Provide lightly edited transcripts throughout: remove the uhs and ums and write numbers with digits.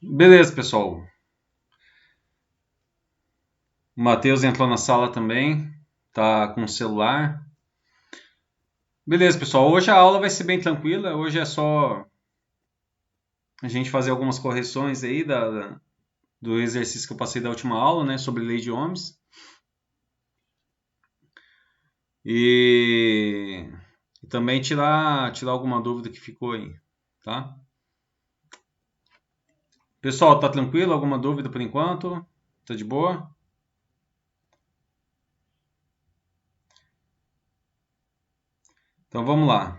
Beleza, pessoal. O Matheus entrou na sala também, tá com o celular. Beleza, pessoal. Hoje a aula vai ser bem tranquila. Hoje é só a gente fazer algumas correções aí do exercício que eu passei da última aula, né, sobre lei de Ohms. E também tirar alguma dúvida que ficou aí, tá? Pessoal, tá tranquilo? Alguma dúvida por enquanto? Tá de boa? Então vamos lá.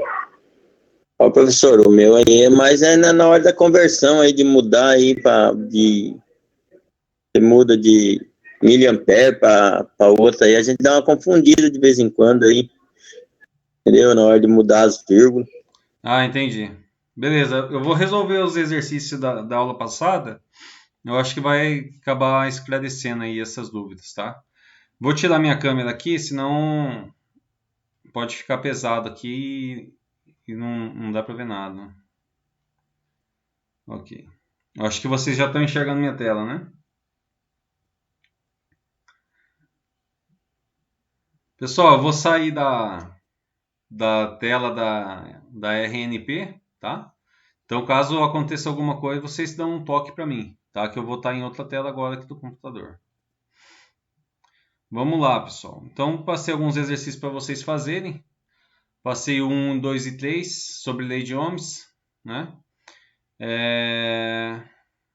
Ó, professor, o meu aí é mais na hora da conversão aí de mudar aí você muda de miliampere para outra aí, a gente dá uma confundida de vez em quando aí, entendeu? Na hora de mudar as vírgulas. Ah, entendi. Beleza, eu vou resolver os exercícios da aula passada. Eu acho que vai acabar esclarecendo aí essas dúvidas, tá? Vou tirar minha câmera aqui, senão pode ficar pesado aqui e não dá para ver nada. Ok. Eu acho que vocês já estão enxergando minha tela, né? Pessoal, eu vou sair da tela da RNP, tá? Então, caso aconteça alguma coisa, vocês dão um toque para mim, tá? Que eu vou estar em outra tela agora aqui do computador. Vamos lá, pessoal. Então, passei alguns exercícios para vocês fazerem. Passei o 1, 2 e 3 sobre lei de Ohms, né?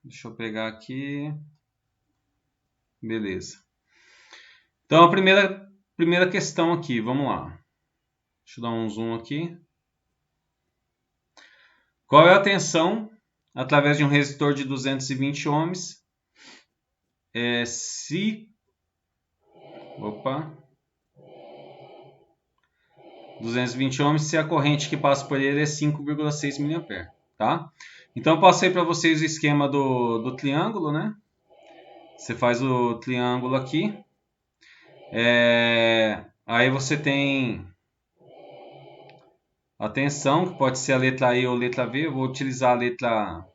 Deixa eu pegar aqui. Beleza. Então, a primeira questão aqui, vamos lá. Deixa eu dar um zoom aqui. Qual é a tensão através de um resistor de 220 ohms se... Opa. 220 ohms se a corrente que passa por ele é 5,6 mA, tá? Então, eu passei para vocês o esquema do triângulo, né? Você faz o triângulo aqui. Aí você tem a tensão, que pode ser a letra E ou letra V. Eu vou utilizar a letra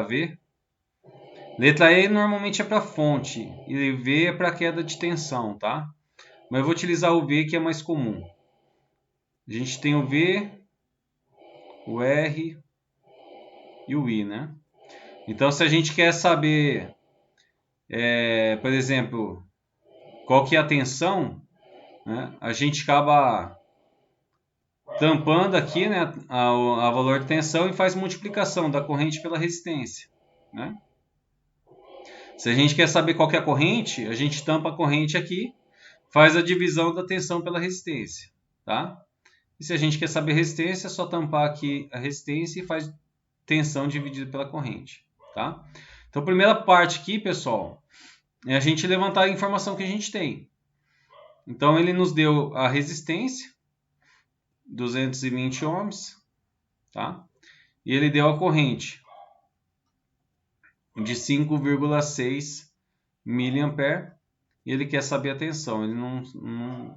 V. Letra E normalmente é para fonte e V é para queda de tensão, tá? Mas eu vou utilizar o V, que é mais comum. A gente tem o V, o R e o I, né? Então, se a gente quer saber, por exemplo, qual que é a tensão, né? A gente acaba tampando aqui, né, a valor de tensão e faz multiplicação da corrente pela resistência, né? Se a gente quer saber qual que é a corrente, a gente tampa a corrente aqui, faz a divisão da tensão pela resistência, tá? E se a gente quer saber resistência, é só tampar aqui a resistência e faz tensão dividida pela corrente, tá? Então, a primeira parte aqui, pessoal, é a gente levantar a informação que a gente tem. Então, ele nos deu a resistência, 220 ohms, tá? E ele deu a corrente de 5,6 miliampere e ele quer saber a tensão.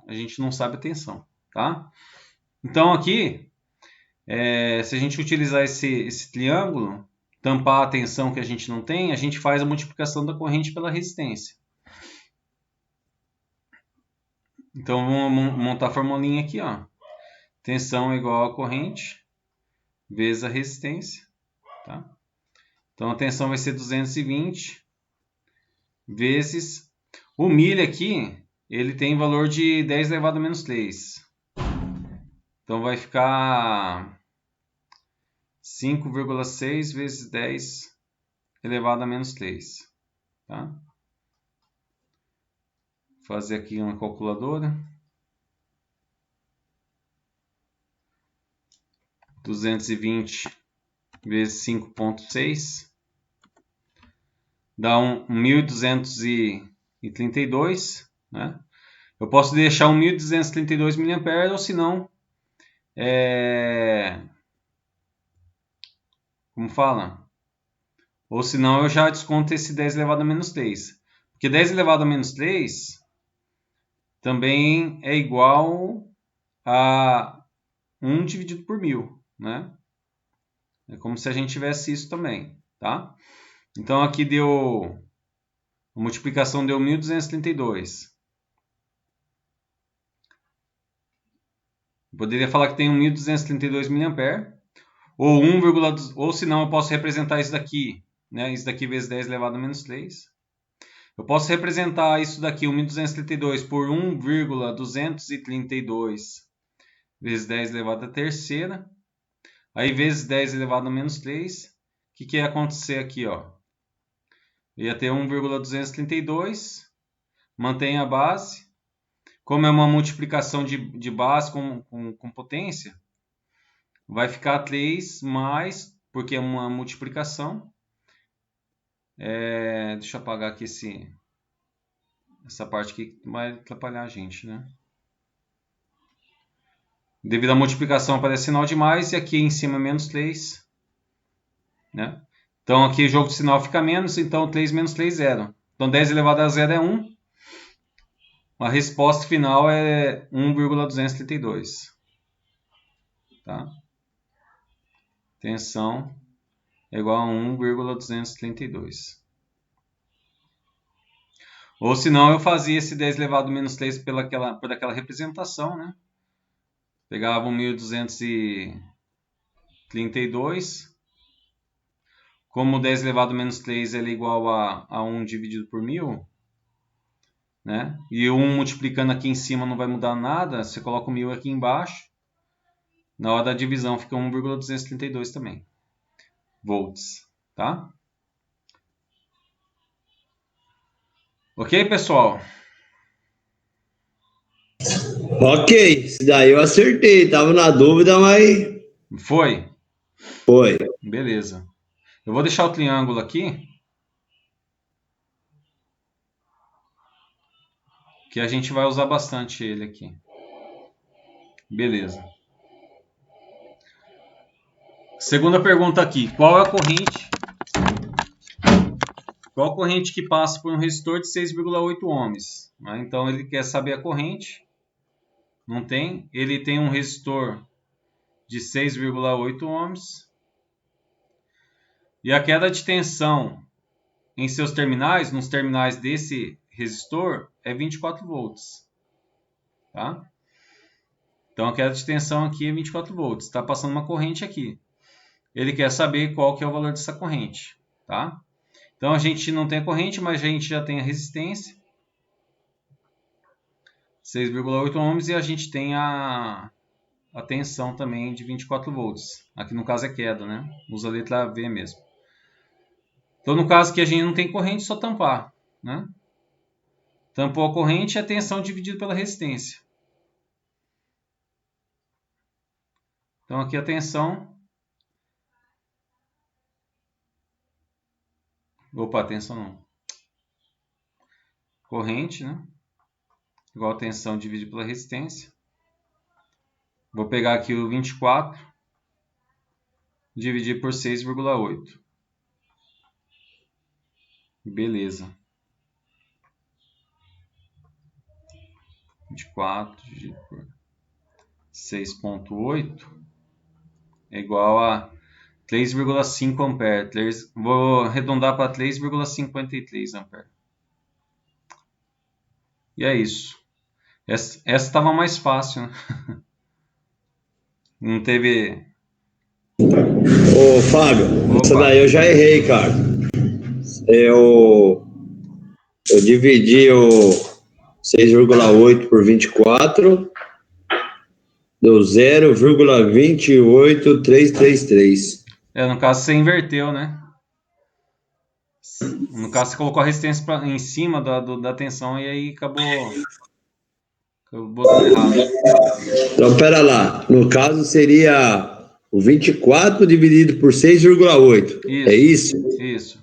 A gente não sabe a tensão, tá? Então aqui, se a gente utilizar esse triângulo, tampar a tensão que a gente não tem, a gente faz a multiplicação da corrente pela resistência. Então vamos montar a formulinha aqui, ó. Tensão é igual a corrente vezes a resistência, tá? Então a tensão vai ser 220 vezes o milha aqui, ele tem valor de 10 elevado a menos 3. Então vai ficar 5,6 vezes 10 elevado a menos 3. Tá? Vou fazer aqui uma calculadora. 220 vezes 5,6 dá 1.232, né? Eu posso deixar 1.232 mA, ou se não, como fala? Ou se não, eu já desconto esse 10 elevado a menos 3. Porque 10 elevado a menos 3 também é igual a 1 dividido por 1.000, né? É como se a gente tivesse isso também, tá? Então aqui deu, a multiplicação deu 1.232. Eu poderia falar que tem 1.232 mA, ou 1, ou se não eu posso representar isso daqui, né? Isso daqui vezes 10 elevado a menos 3. Eu posso representar isso daqui, 1.232 por 1,232 vezes 10 elevado à terceira. Aí vezes 10 elevado a menos 3. O que ia acontecer aqui, ó? Ia ter 1,232, mantém a base. Como é uma multiplicação de base com potência, vai ficar 3 mais, porque é uma multiplicação. Deixa eu apagar aqui essa parte aqui que vai atrapalhar a gente, né? Devido à multiplicação aparece sinal de mais e aqui em cima menos 3, né? Então aqui o jogo de sinal fica menos, então 3 menos 3, 0. Então 10 elevado a 0 é 1. A resposta final é 1,232. Tá? Tensão é igual a 1,232. Ou se não, eu fazia esse 10 elevado a menos 3 por aquela representação, né? Pegava 1.232. Como 10 elevado a menos 3 é igual a 1 dividido por 1.000, né? E 1 multiplicando aqui em cima não vai mudar nada, você coloca o 1.000 aqui embaixo. Na hora da divisão fica 1,232 também. Volts, tá? Ok, pessoal? Ok, isso daí eu acertei. Tava na dúvida, mas Foi? foi. Beleza. Eu vou deixar o triângulo aqui, que a gente vai usar bastante ele aqui. Beleza. Segunda pergunta aqui. Qual a corrente que passa por um resistor de 6,8 ohms? Então ele quer saber a corrente. Não tem. Ele tem um resistor de 6,8 ohms. E a queda de tensão em seus terminais, nos terminais desse resistor, é 24 volts. Tá? Então a queda de tensão aqui é 24 volts. Está passando uma corrente aqui. Ele quer saber qual que é o valor dessa corrente. Tá? Então a gente não tem a corrente, mas a gente já tem a resistência. 6,8 ohms e a gente tem a tensão também de 24 volts. Aqui no caso é queda, né? Usa a letra V mesmo. Então no caso que a gente não tem corrente, só tampar, né? Tampou a corrente e a tensão dividida pela resistência. Então aqui a tensão... Opa, tensão não. Corrente, né? Igual a tensão dividido pela resistência. Vou pegar aqui o 24, dividir por 6,8. Beleza. 24 dividido por 6,8 é igual a 3,5 ampere. Vou arredondar para 3,53 ampere. E é isso. Essa estava mais fácil, né? Não teve... Ô, Fábio, essa daí eu já errei, cara. Eu dividi o 6,8 por 24, deu 0,28333. No caso você inverteu, né? No caso você colocou a resistência em cima da tensão e aí acabou botando errado. Então, pera lá. No caso seria o 24 dividido por 6,8. É isso? Isso.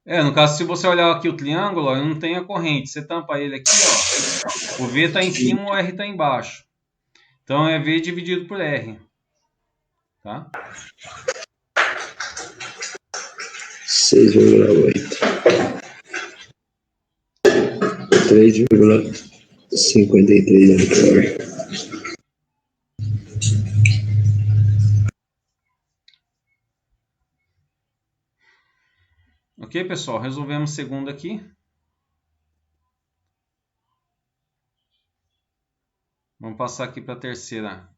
No caso, se você olhar aqui o triângulo, ó, não tem a corrente. Você tampa ele aqui, ó. O V está em cima, o R está embaixo. Então é V dividido por R. Tá? 6,8. 3,53 ampere. Ok, pessoal? Resolvemos segunda aqui. Vamos passar aqui para a terceira.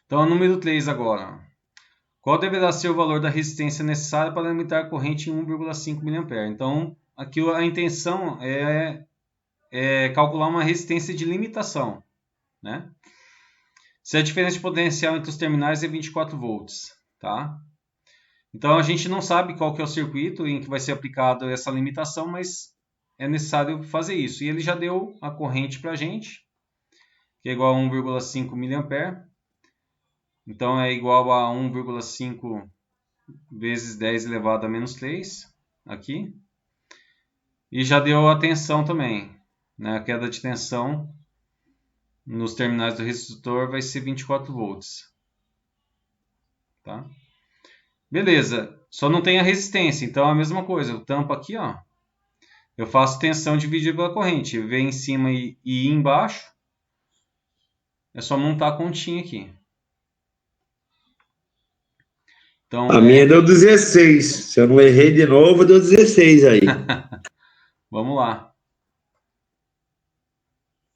Então, número 3 agora. Qual deverá ser o valor da resistência necessária para limitar a corrente em 1,5 mA? Então, aqui a intenção é calcular uma resistência de limitação, né? Se a diferença de potencial entre os terminais é 24 volts, tá? Então, a gente não sabe qual que é o circuito em que vai ser aplicado essa limitação, mas é necessário fazer isso. E ele já deu a corrente para a gente, que é igual a 1,5 mA. Então, é igual a 1,5 vezes 10 elevado a menos 3, aqui. E já deu a tensão também, né? A queda de tensão nos terminais do resistor vai ser 24 volts. Tá? Beleza, só não tem a resistência, então é a mesma coisa. Eu tampo aqui, ó. Eu faço tensão dividida pela corrente. V em cima e I embaixo. É só montar a continha aqui. Então, a minha deu 16. Se eu não errei de novo, deu 16 aí. Vamos lá.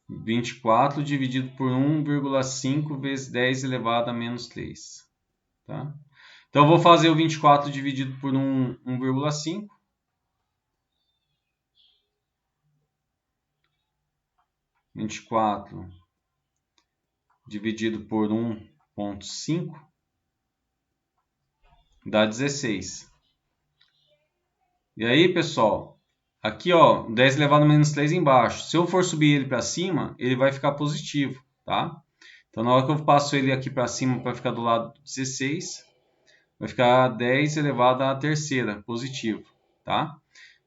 24 dividido por 1,5 vezes 10 elevado a menos 3. Tá? Então, eu vou fazer o 24 dividido por 1,5. 24 dividido por 1,5 dá 16. E aí, pessoal, aqui, ó, 10 elevado a menos 3 embaixo. Se eu for subir ele para cima, ele vai ficar positivo, tá? Então, na hora que eu passo ele aqui para cima para ficar do lado 16, vai ficar 10 elevado à terceira, positivo, tá?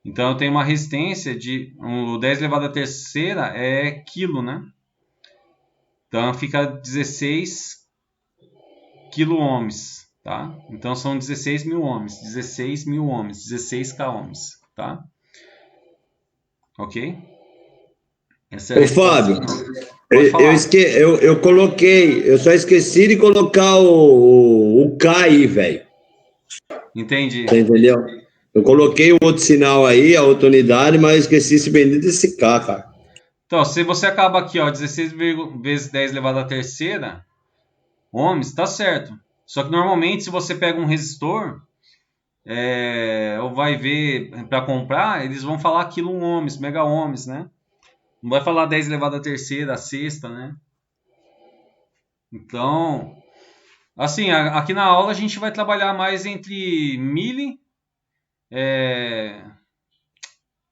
Então, eu tenho uma resistência de... O 10 elevado à terceira é quilo, né? Então, fica 16 quilo-ohms, tá? Então, são 16 mil ohms, 16 mil ohms, 16 k-ohms, tá? Ok? Essa é a Ô, resposta. Fábio, Pode falar. eu coloquei, eu só esqueci de colocar o K aí, velho. Entendi. Você entendeu? Eu coloquei o outro sinal aí, a outra unidade, mas esqueci esse bendito desse K, cara. Então, se você acaba aqui, ó, 16 vezes 10 elevado à terceira ohms, tá certo. Só que normalmente, se você pega um resistor, ou vai ver para comprar, eles vão falar quilo-ohms, mega-ohms, né? Não vai falar 10 elevado à terceira, a sexta, né? Então, assim, aqui na aula a gente vai trabalhar mais entre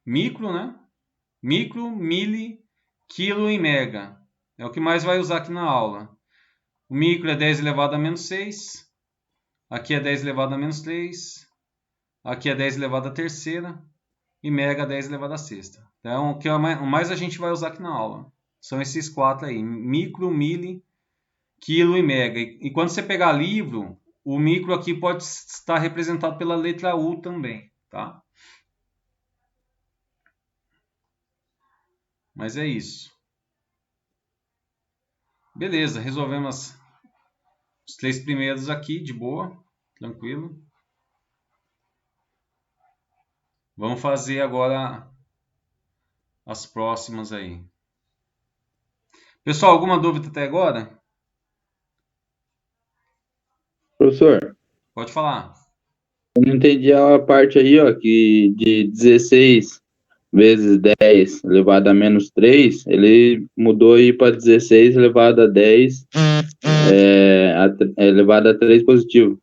micro, né? Micro, mili, quilo e mega. É o que mais vai usar aqui na aula. O micro é 10 elevado a menos 6. Aqui é 10 elevado a menos 3. Aqui é 10 elevado a terceira. E mega 10 elevado a sexta. Então, o que mais a gente vai usar aqui na aula são esses quatro aí. Micro, mili, quilo e mega. E quando você pegar livro, o micro aqui pode estar representado pela letra U também, tá? Mas é isso. Beleza, resolvemos os 3 primeiros aqui, de boa, tranquilo. Vamos fazer agora as próximas aí. Pessoal, alguma dúvida até agora? Professor, Pode falar. eu não entendi a parte aí, ó, que de 16 vezes 10 elevado a menos 3, ele mudou aí para 16 elevado a 10 elevado a 3 positivo.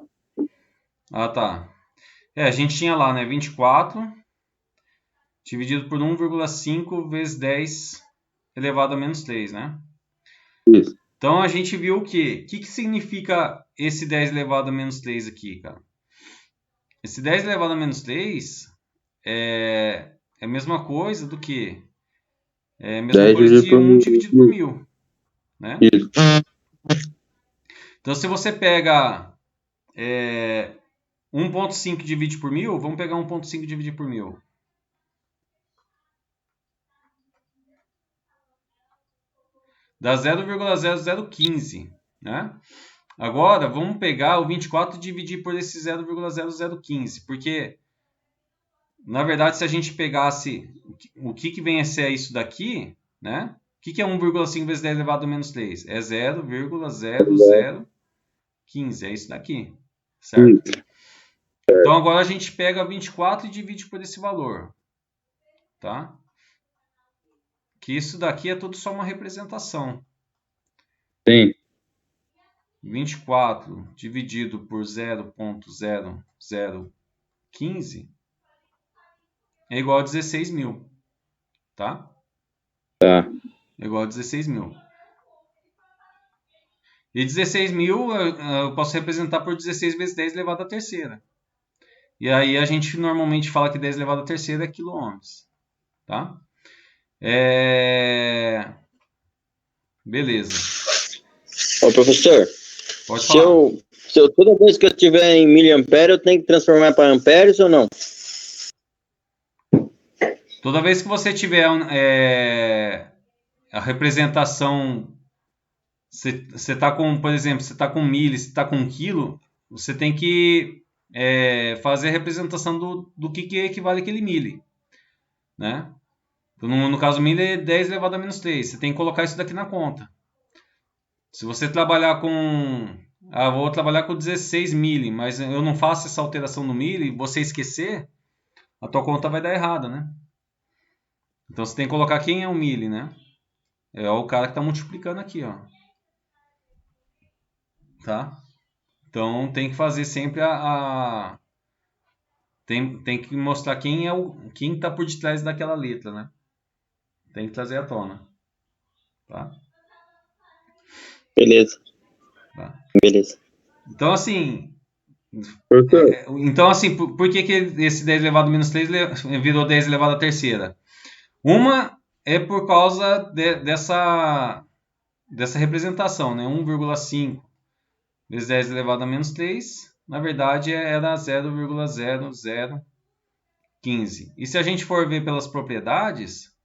Ah, tá. A gente tinha lá, né, 24 dividido por 1,5 vezes 10 elevado a menos 3, né? Isso. Então, a gente viu o quê? O que significa esse 10 elevado a menos 3 aqui, cara? Esse 10 elevado a menos 3 é a mesma coisa do que? É a mesma coisa de 1 dividido por 1000, né? Isso. Então, se você pega 1,5 divide por 1000, vamos pegar 1,5 dividir por 1000. dá 0,0015, né? Agora, vamos pegar o 24 e dividir por esse 0,0015, porque, na verdade, se a gente pegasse o que vem a ser isso daqui, né? O que é 1,5 vezes 10 elevado a menos 3? É 0,0015, é isso daqui, certo? Então, agora a gente pega 24 e divide por esse valor, tá? Que isso daqui é tudo só uma representação. Sim. 24 dividido por 0,0015 é igual a 16 mil, tá? Tá. É igual a 16 mil. E 16 mil eu posso representar por 16 vezes 10 elevado à terceira. E aí a gente normalmente fala que 10 elevado à terceira é quilômetros, tá? Beleza. Ô, professor, Pode falar. toda vez que eu tiver em miliampere, eu tenho que transformar para amperes ou não? Toda vez que você tiver a representação, você está com, por exemplo, você está com milha, você está com quilo, você tem que fazer a representação do que equivale aquele milha, né? Então, no caso, milha é 10 elevado a menos 3. Você tem que colocar isso daqui na conta. Se você trabalhar com... vou trabalhar com 16 milha, mas eu não faço essa alteração no milha e você esquecer, a tua conta vai dar errada, né? Então, você tem que colocar quem é o milha, né? É o cara que está multiplicando aqui, ó. Tá? Então, tem que fazer sempre tem que mostrar quem está por detrás daquela letra, né? Tem que trazer à tona. Tá? Beleza. Tá? Beleza. Então, assim... Professor, Então, assim, por que esse 10 elevado a menos 3 virou 10 elevado à terceira? Uma é por causa dessa representação, né? 1,5 vezes 10 elevado a menos 3, na verdade, era 0,0015. E se a gente for ver pelas propriedades,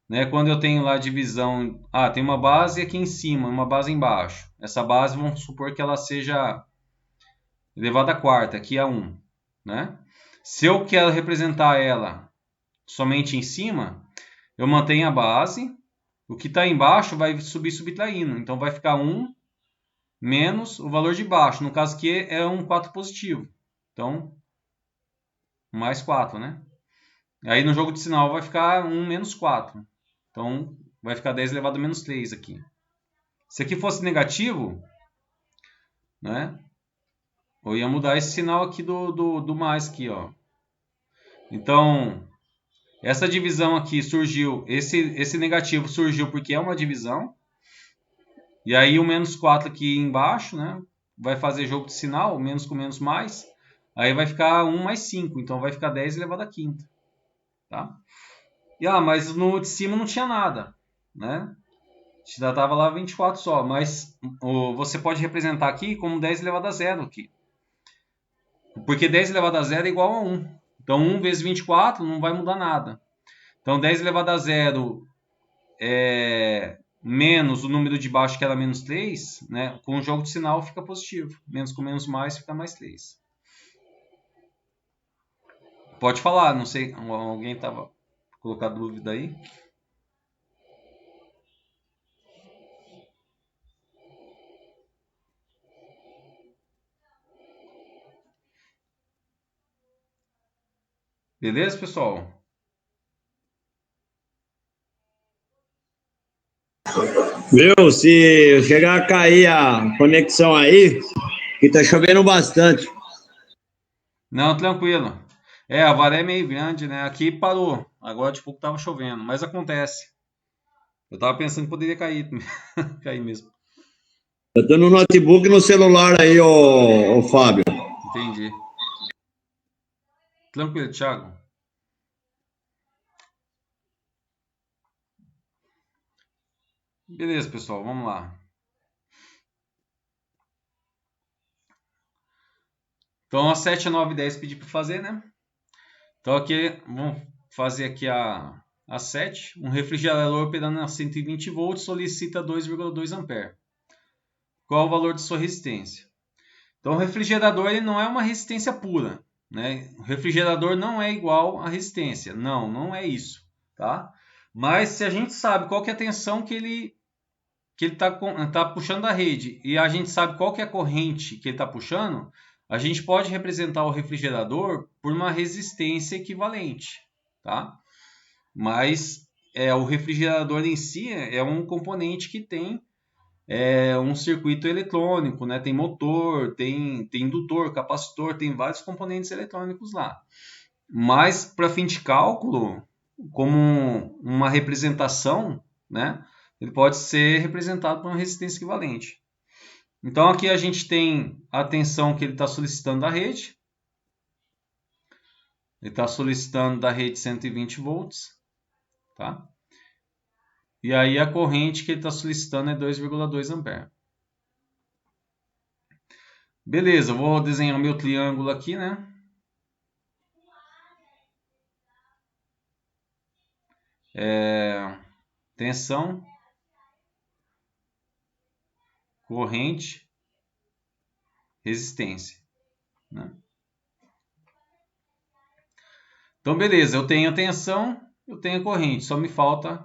né, quando eu tenho lá a divisão... tem uma base aqui em cima, uma base embaixo. Essa base, vamos supor que ela seja elevada à quarta, aqui a 1, né? Se eu quero representar ela somente em cima, eu mantenho a base, o que está embaixo vai subir subtraindo, então vai ficar 1 menos o valor de baixo, no caso aqui é um 4 positivo, então mais 4, né? Aí no jogo de sinal vai ficar 1 menos 4, então vai ficar 10 elevado a menos 3 aqui. Se aqui fosse negativo, né? Eu ia mudar esse sinal aqui do mais aqui, ó. Então, essa divisão aqui surgiu, esse negativo surgiu porque é uma divisão. E aí o menos 4 aqui embaixo, né? Vai fazer jogo de sinal, menos com menos mais. Aí vai ficar 1 mais 5, então vai ficar 10 elevado a quinta. Tá? E, mas no de cima não tinha nada, né? Já estava lá 24 só, mas você pode representar aqui como 10 elevado a zero aqui. Porque 10 elevado a zero é igual a 1. Então 1 vezes 24 não vai mudar nada. Então 10 elevado a zero menos o número de baixo que era menos 3, né? Com o jogo de sinal fica positivo. Menos com menos mais fica mais 3. Pode falar, não sei, alguém estava colocando dúvida aí? Beleza, pessoal? Viu? Se chegar a cair a conexão aí, que tá chovendo bastante. Não, tranquilo. A Varé é meio grande, né? Aqui parou. Agora de pouco tava chovendo, mas acontece. Eu tava pensando que poderia cair, cair mesmo. Eu tô no notebook e no celular aí, ô Fábio. Entendi. Tranquilo, Thiago. Beleza, pessoal, vamos lá. Então, a 7, 9 e 10 pedi para fazer, né? Então, aqui, vamos fazer aqui a a 7. Um refrigerador operando a 120 volts solicita 2,2 ampere. Qual o valor de sua resistência? Então, o refrigerador ele não é uma resistência pura, né? O refrigerador não é igual à resistência. Não, não é isso, tá? Mas se a gente sabe qual que é a tensão que ele tá puxando da rede e a gente sabe qual que é a corrente que ele está puxando, a gente pode representar o refrigerador por uma resistência equivalente, tá? Mas o refrigerador em si é um componente que tem um circuito eletrônico, né? Tem motor, tem indutor, capacitor, tem vários componentes eletrônicos lá. Mas para fim de cálculo, como uma representação, né? Ele pode ser representado por uma resistência equivalente. Então aqui a gente tem a tensão que ele está solicitando da rede. Ele está solicitando da rede 120 volts, tá? E aí a corrente que ele está solicitando é 2,2 ampere. Beleza, eu vou desenhar o meu triângulo aqui, né? Tensão, corrente, resistência, né? Então, beleza, eu tenho a tensão, eu tenho a corrente, só me falta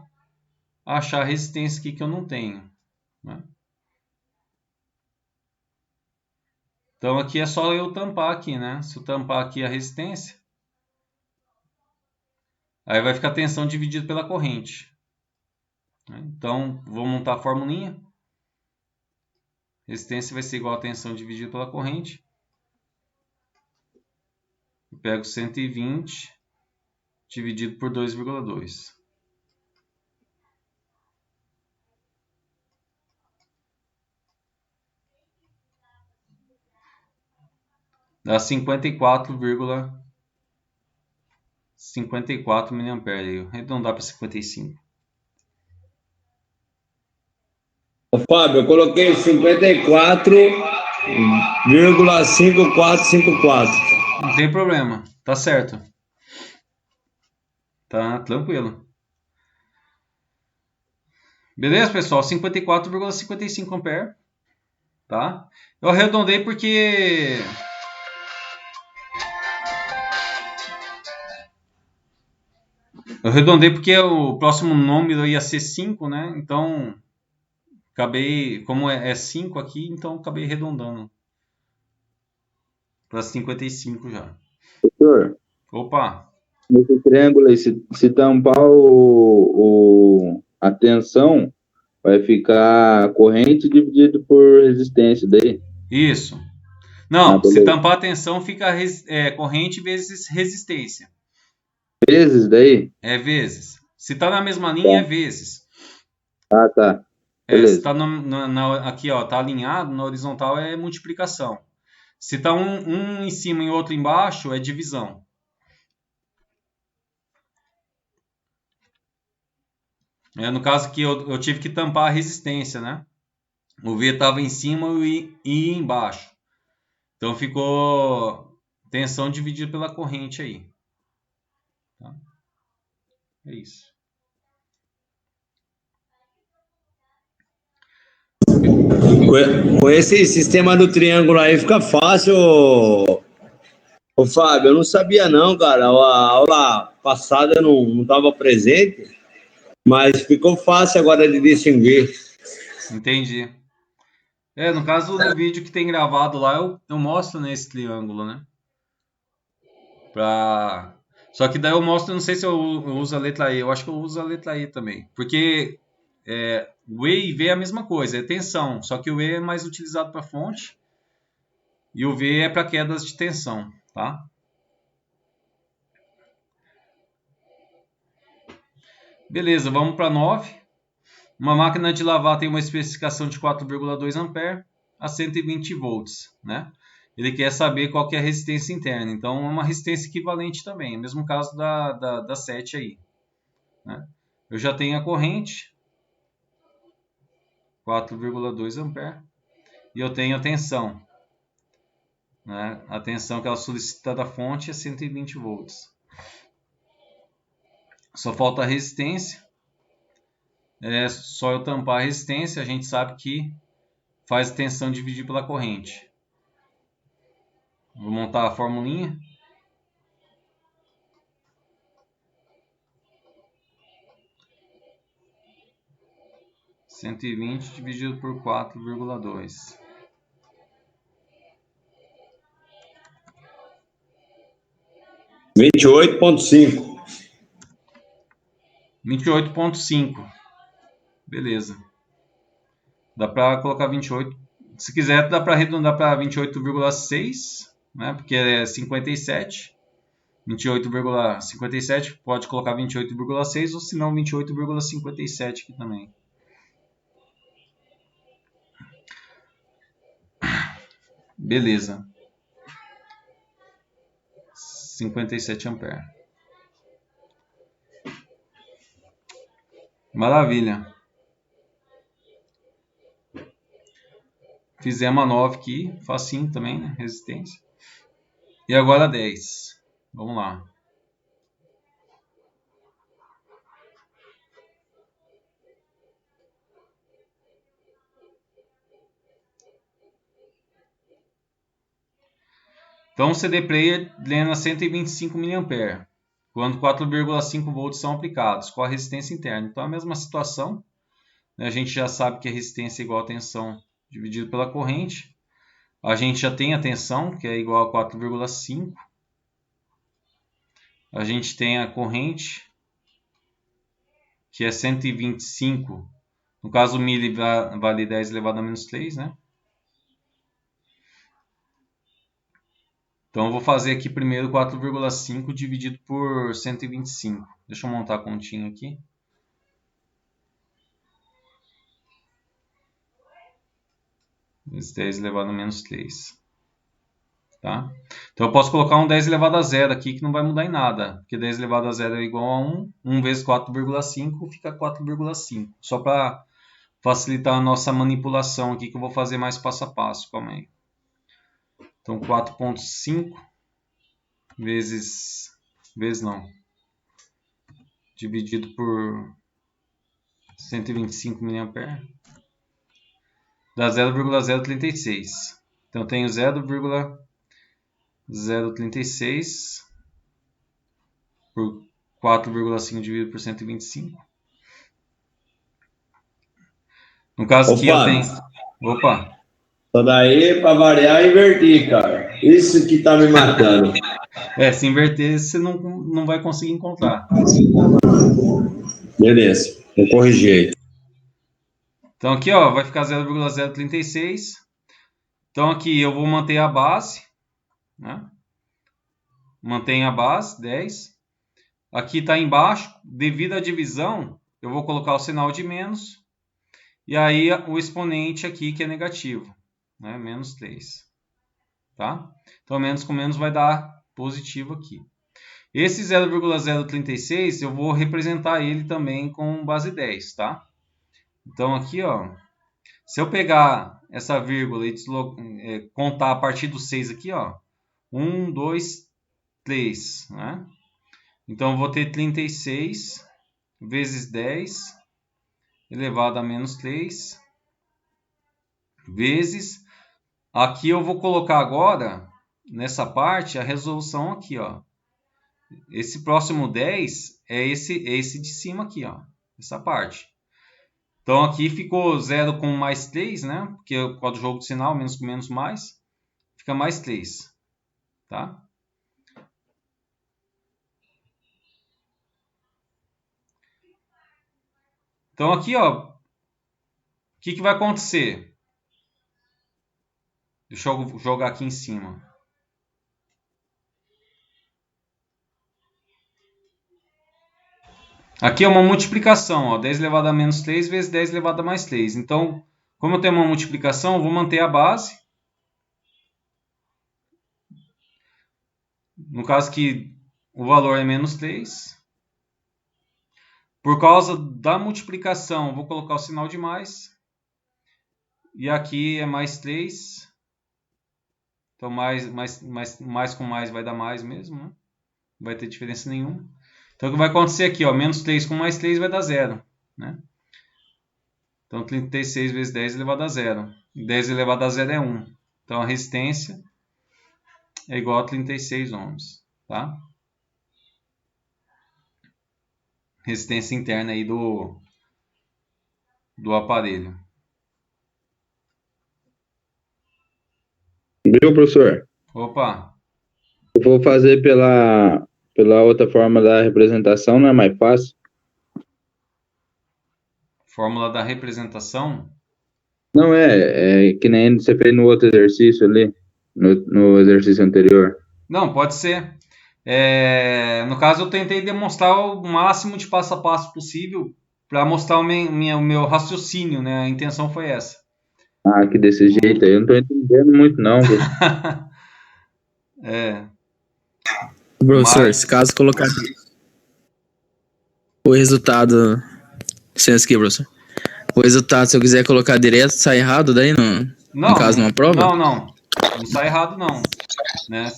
achar a resistência aqui que eu não tenho, né? Então, aqui é só eu tampar aqui, né? Se eu tampar aqui a resistência, aí vai ficar a tensão dividida pela corrente, né? Então, vou montar a formulinha. Resistência vai ser igual a tensão dividida pela corrente. Eu pego 120 dividido por 2,2. Dá 54,54 mA. Arredondar para 55. Ô, Fábio, eu coloquei 54,5454. Não tem problema, tá certo. Tá tranquilo. Beleza, pessoal? 54,55 ampere, tá? Eu arredondei porque o próximo número ia ser 5, né? Então, acabei, como é 5 aqui, então acabei arredondando para 55 já. Doutor, Opa! nesse triângulo aí, se tampar a tensão, vai ficar corrente dividido por resistência daí? Isso. Não, se Beleza. tampar a tensão, fica corrente vezes resistência. Vezes daí? É vezes. Se tá na mesma linha, é vezes. Ah, tá. Se Beleza. tá aqui, ó, tá alinhado, na horizontal é multiplicação. Se tá um em cima e outro embaixo, é divisão. No caso aqui, eu tive que tampar a resistência, né? O V estava em cima e I embaixo. Então ficou tensão dividida pela corrente aí. Tá? É isso. Com esse sistema do triângulo aí fica fácil, ô Fábio. Eu não sabia não, cara. A aula passada eu não estava presente, mas ficou fácil agora de distinguir. Entendi. No caso do vídeo que tem gravado lá, eu mostro nesse triângulo, né? Só que daí eu mostro, não sei se eu uso a letra E, eu acho que eu uso a letra E também. Porque o E e V é a mesma coisa, é tensão, só que o E é mais utilizado para fonte e o V é para quedas de tensão, tá? Beleza, vamos para 9. Uma máquina de lavar tem uma especificação de 4,2 ampere a 120 volts, né? Ele quer saber qual que é a resistência interna, então é uma resistência equivalente também, mesmo caso da 7 aí, né? Eu já tenho a corrente, 4,2 ampere, e eu tenho a tensão, né? A tensão que ela solicita da fonte é 120 volts. Só falta a resistência. É só eu tampar a resistência, a gente sabe que faz a tensão dividir pela corrente. Vou montar a formulinha. Cento e vinte dividido por 4,2. 28,5. 28,5. Beleza. Dá para colocar 28. Se quiser, dá para arredondar para 28,6, né? Porque é 57. 28,57, pode colocar 28,6 ou se não 28,57 aqui também. Beleza. 57 amperes. Maravilha. Fizemos a 9 aqui, facinho também, né? Resistência. E agora a 10. Vamos lá. Então o CD player drena 125 mA, quando 4,5 volts são aplicados, com a resistência interna. Então é a mesma situação, né? A gente já sabe que a resistência é igual a tensão dividido pela corrente. A gente já tem a tensão, que é igual a 4,5. A gente tem a corrente, que é 125. No caso, o mili vale 10 elevado a menos 3, né? Então, eu vou fazer aqui primeiro 4,5 dividido por 125. Deixa eu montar a continha aqui. Vezes 10 elevado a menos 3. Tá? Então, eu posso colocar um 10 elevado a 0 aqui, que não vai mudar em nada. Porque 10 elevado a 0 é igual a 1. 1 vezes 4,5 fica 4,5. Só para facilitar a nossa manipulação aqui, que eu vou fazer mais passo a passo. Calma aí. Então, 4,5 vezes não, dividido por 125 mA, dá 0,036. Então, eu tenho 0,036 por 4,5 dividido por 125. No caso aqui eu tenho... Opa! Só daí, para variar, invertir, cara. Isso que tá me matando. Se inverter, você não vai conseguir encontrar. Beleza, vou corrigir. Então aqui, ó, vai ficar 0,036. Então aqui eu vou manter a base, né? Mantém a base, 10. Aqui está embaixo, devido à divisão, eu vou colocar o sinal de menos. E aí o exponente aqui que é negativo, né? Menos 3. Tá? Então menos com menos vai dar positivo aqui. Esse 0,036 eu vou representar ele também com base 10, tá? Então aqui, ó, se eu pegar essa vírgula e contar a partir do 6 aqui, ó, 1, 2, 3, né? Então eu vou ter 36 vezes 10 elevado a menos 3 vezes, aqui eu vou colocar agora nessa parte a resolução aqui, ó. Esse próximo 10 é esse de cima aqui, ó, essa parte. Então aqui ficou 0 com mais 3, né? Porque por causa do jogo de sinal, menos com menos mais, fica mais 3, tá? Então aqui, ó, o que vai acontecer? Deixa eu jogar aqui em cima. Aqui é uma multiplicação, ó, 10 elevado a menos 3 vezes 10 elevado a mais 3. Então, como eu tenho uma multiplicação, eu vou manter a base. No caso que o valor é menos 3. Por causa da multiplicação, eu vou colocar o sinal de mais. E aqui é mais 3. Então, mais com mais vai dar mais mesmo, né? Não vai ter diferença nenhuma. Então, o que vai acontecer aqui, ó, menos 3 com mais 3 vai dar 0, né? Então, 36 vezes 10 elevado a 0. 10 elevado a 0 é 1. Então, a resistência é igual a 36 ohms, tá? Resistência interna aí do aparelho. Viu, professor? Opa, Eu vou fazer pela outra forma da representação, não é mais fácil? fórmula da representação. Não é que nem você fez no outro exercício ali, no exercício anterior. Não, pode ser. No caso, eu tentei demonstrar o máximo de passo a passo possível para mostrar o meu raciocínio, né? A intenção foi essa. Ah, que desse jeito aí, eu não tô entendendo muito não, viu? É, Professor, mas se caso colocar o resultado. Licença aqui, professor. O resultado, se eu quiser colocar direto, sai errado daí no não, caso numa prova? não sai errado não, né?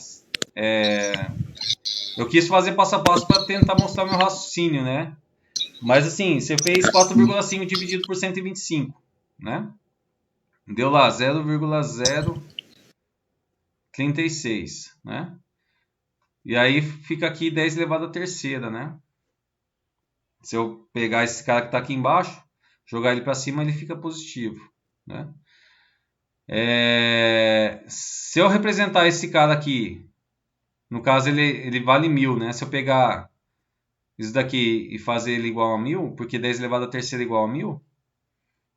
Eu quis fazer passo a passo para tentar mostrar meu raciocínio, né? Mas assim, você fez 4,5 dividido por 125, né? Deu lá 0,036, né? E aí fica aqui 10 elevado à terceira, né? Se eu pegar esse cara que está aqui embaixo, jogar ele para cima, ele fica positivo, né? Se eu representar esse cara aqui, no caso ele vale 1000, né? Se eu pegar isso daqui e fazer ele igual a 1000, porque 10 elevado à terceira é igual a 1000,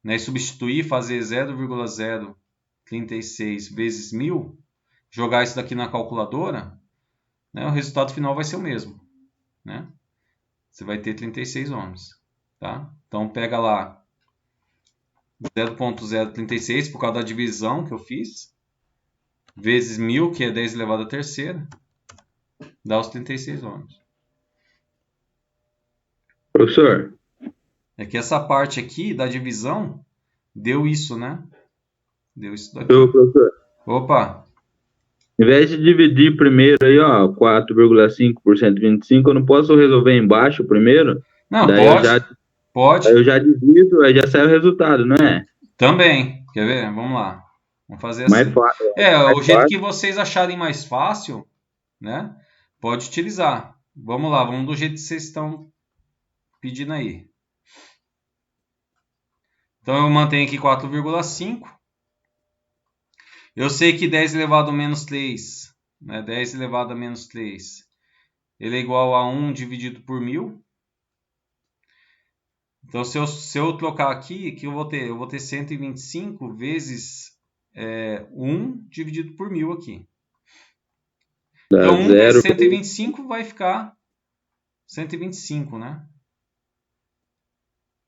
né? E substituir, fazer 0,036 vezes 1000, jogar isso daqui na calculadora, né? O resultado final vai ser o mesmo, né? Você vai ter 36 ohms, tá? Então pega lá 0,036 por causa da divisão que eu fiz, vezes 1000, que é 10 elevado à terceira, dá os 36 ohms. Professor, É que essa parte aqui da divisão deu isso, né? Deu isso daqui. professor, Opa! em vez de dividir primeiro aí, ó, 4,5 por 125, eu não posso resolver embaixo primeiro? Não, Daí eu pode, já, pode. daí eu já divido, aí já sai o resultado, não é? Também. Quer ver? Vamos lá. Vamos fazer Mais assim. fácil, O mais jeito que fácil. vocês acharem mais fácil, né? Pode utilizar. Vamos lá, vamos do jeito que vocês estão pedindo aí. Então eu mantenho aqui 4,5. Eu sei que 10 elevado a menos 3, né? 10 elevado a menos 3, ele é igual a 1 dividido por 1000. Então se eu trocar aqui, que eu vou ter? Eu vou ter 125 vezes 1 dividido por 1000 aqui. Dá Então 1 vezes zero. 125 vai ficar 125, né?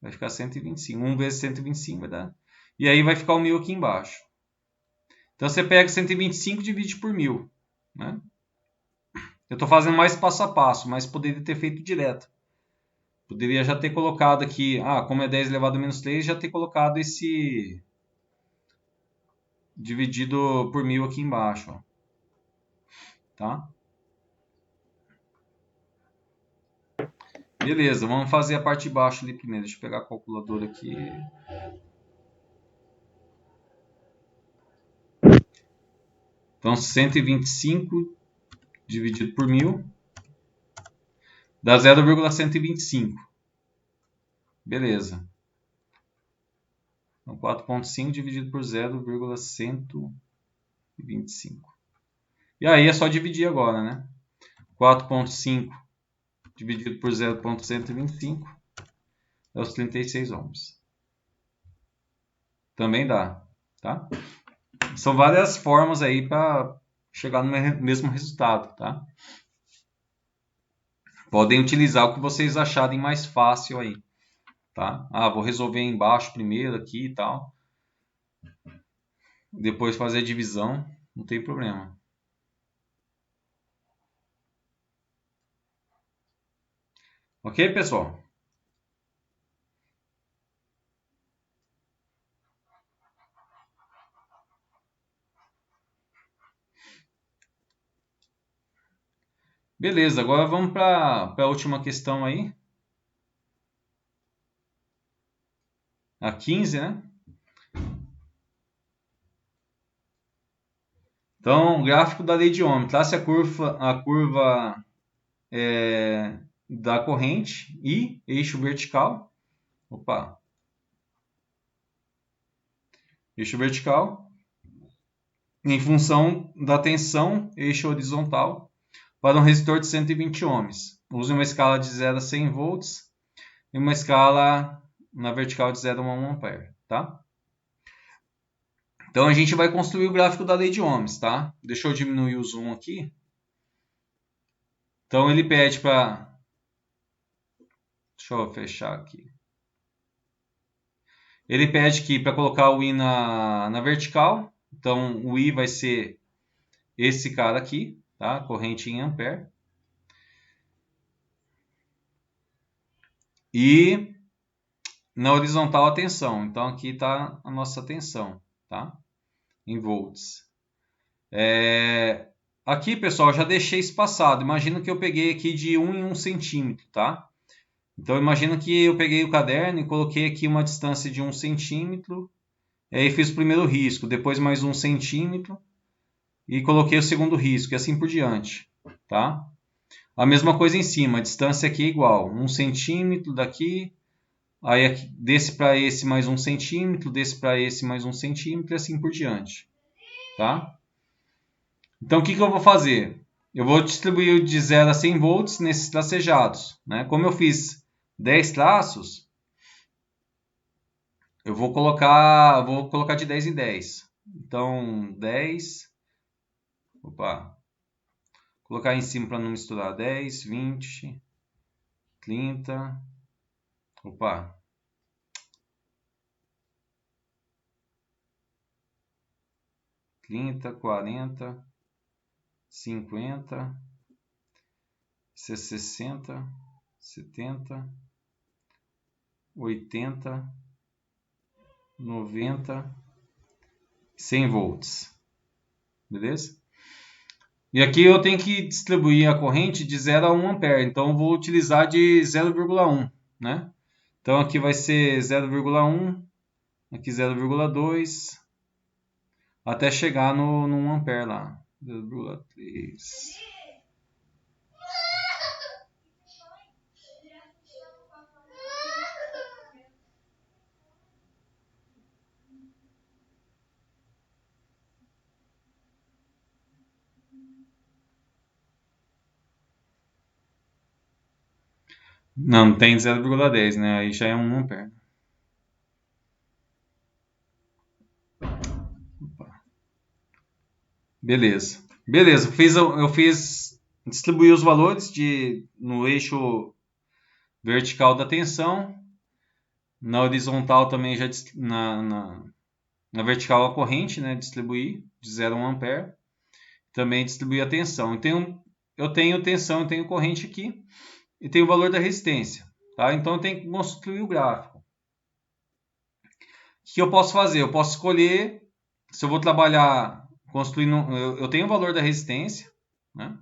Vai ficar 125. 1 vezes 125 vai dar. E aí vai ficar o 1000 aqui embaixo. Então você pega 125 e divide por 1000, né? Eu estou fazendo mais passo a passo, mas poderia ter feito direto. Poderia já ter colocado aqui, como é 10 elevado a menos 3, já ter colocado esse dividido por 1000 aqui embaixo, ó. Tá? Beleza, vamos fazer a parte de baixo ali primeiro. Deixa eu pegar a calculadora aqui. Então, 125 dividido por 1000 dá 0,125. Beleza. Então, 4,5 dividido por 0,125. E aí é só dividir agora, né? 4,5 dividido por 0,125 é os 36 ohms. Também dá, tá? São várias formas aí para chegar no mesmo resultado, tá? Podem utilizar o que vocês acharem mais fácil aí, tá? Vou resolver embaixo primeiro aqui e tal. Depois fazer a divisão, não tem problema. Ok, pessoal? Beleza, agora vamos para a última questão aí. A 15, né? Então, gráfico da lei de Ohm. Trace a curva da corrente e eixo vertical. Opa. Eixo vertical. Em função da tensão, eixo horizontal, para um resistor de 120 ohms. Use uma escala de 0 a 100 volts e uma escala na vertical de 0 a 1 ampere, tá? Então a gente vai construir o gráfico da lei de Ohms, tá? Deixa eu diminuir o zoom aqui. Então ele pede para... Deixa eu fechar aqui. Ele pede aqui para colocar o I na vertical. Então o I vai ser esse cara aqui, tá? Corrente em ampere. E na horizontal a tensão. Então aqui está a nossa tensão, tá? Em volts. Aqui, pessoal, já deixei espaçado. Imagina que eu peguei aqui de 1 em 1 centímetro, tá? Então imagina que eu peguei o caderno e coloquei aqui uma distância de 1 centímetro. E aí fiz o primeiro risco, depois mais 1 centímetro. E coloquei o segundo risco, e assim por diante, tá? A mesma coisa em cima, a distância aqui é igual. 1 centímetro daqui. Aí aqui, desse para esse mais 1 centímetro, desse para esse mais 1 centímetro e assim por diante, tá? Então o que eu vou fazer? Eu vou distribuir de 0 a 100 volts nesses tracejados, né? Como eu fiz 10 traços, eu vou colocar de 10 em 10. Então 10, opa, colocar em cima para não misturar, 10, 20, 30, opa, 30, 40, 50, 60, 70, 80, 90, 100 volts. Beleza? E aqui eu tenho que distribuir a corrente de 0 a 1 ampere. Então eu vou utilizar de 0,1, né? Então aqui vai ser 0,1, aqui 0,2, até chegar no 1 ampere lá. 0,3. Não tem 0,10, né? Aí já é 1 ampere. Opa. Beleza. Beleza, eu fiz distribuir os valores no eixo vertical da tensão, na horizontal também já na vertical a corrente, né? Distribuir de 0 a 1 ampere. Também distribuir a tensão. Então, eu tenho tensão, eu tenho corrente aqui e tenho o valor da resistência, tá? Então eu tenho que construir o gráfico. O que eu posso fazer? Eu posso escolher se eu vou trabalhar construindo. Eu tenho o valor da resistência, né?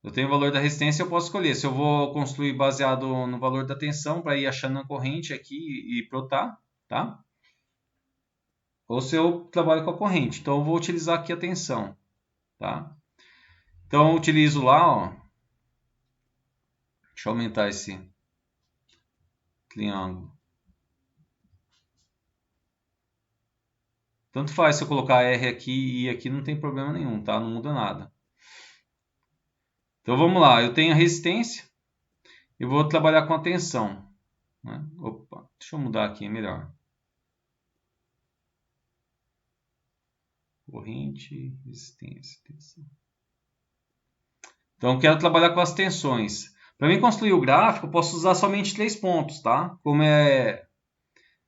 Eu tenho o valor da resistência, eu posso escolher se eu vou construir baseado no valor da tensão para ir achando a corrente aqui e plotar, tá? Ou se eu trabalho com a corrente. Então eu vou utilizar aqui a tensão, tá? Então eu utilizo lá, ó. Deixa eu aumentar esse triângulo. Tanto faz se eu colocar R aqui e I aqui, não tem problema nenhum, tá? Não muda nada. Então vamos lá, eu tenho a resistência, eu vou trabalhar com a tensão, né? Opa, deixa eu mudar aqui, é melhor. Corrente, resistência, tensão. Então eu quero trabalhar com as tensões. Para mim construir o gráfico, eu posso usar somente 3 pontos, tá?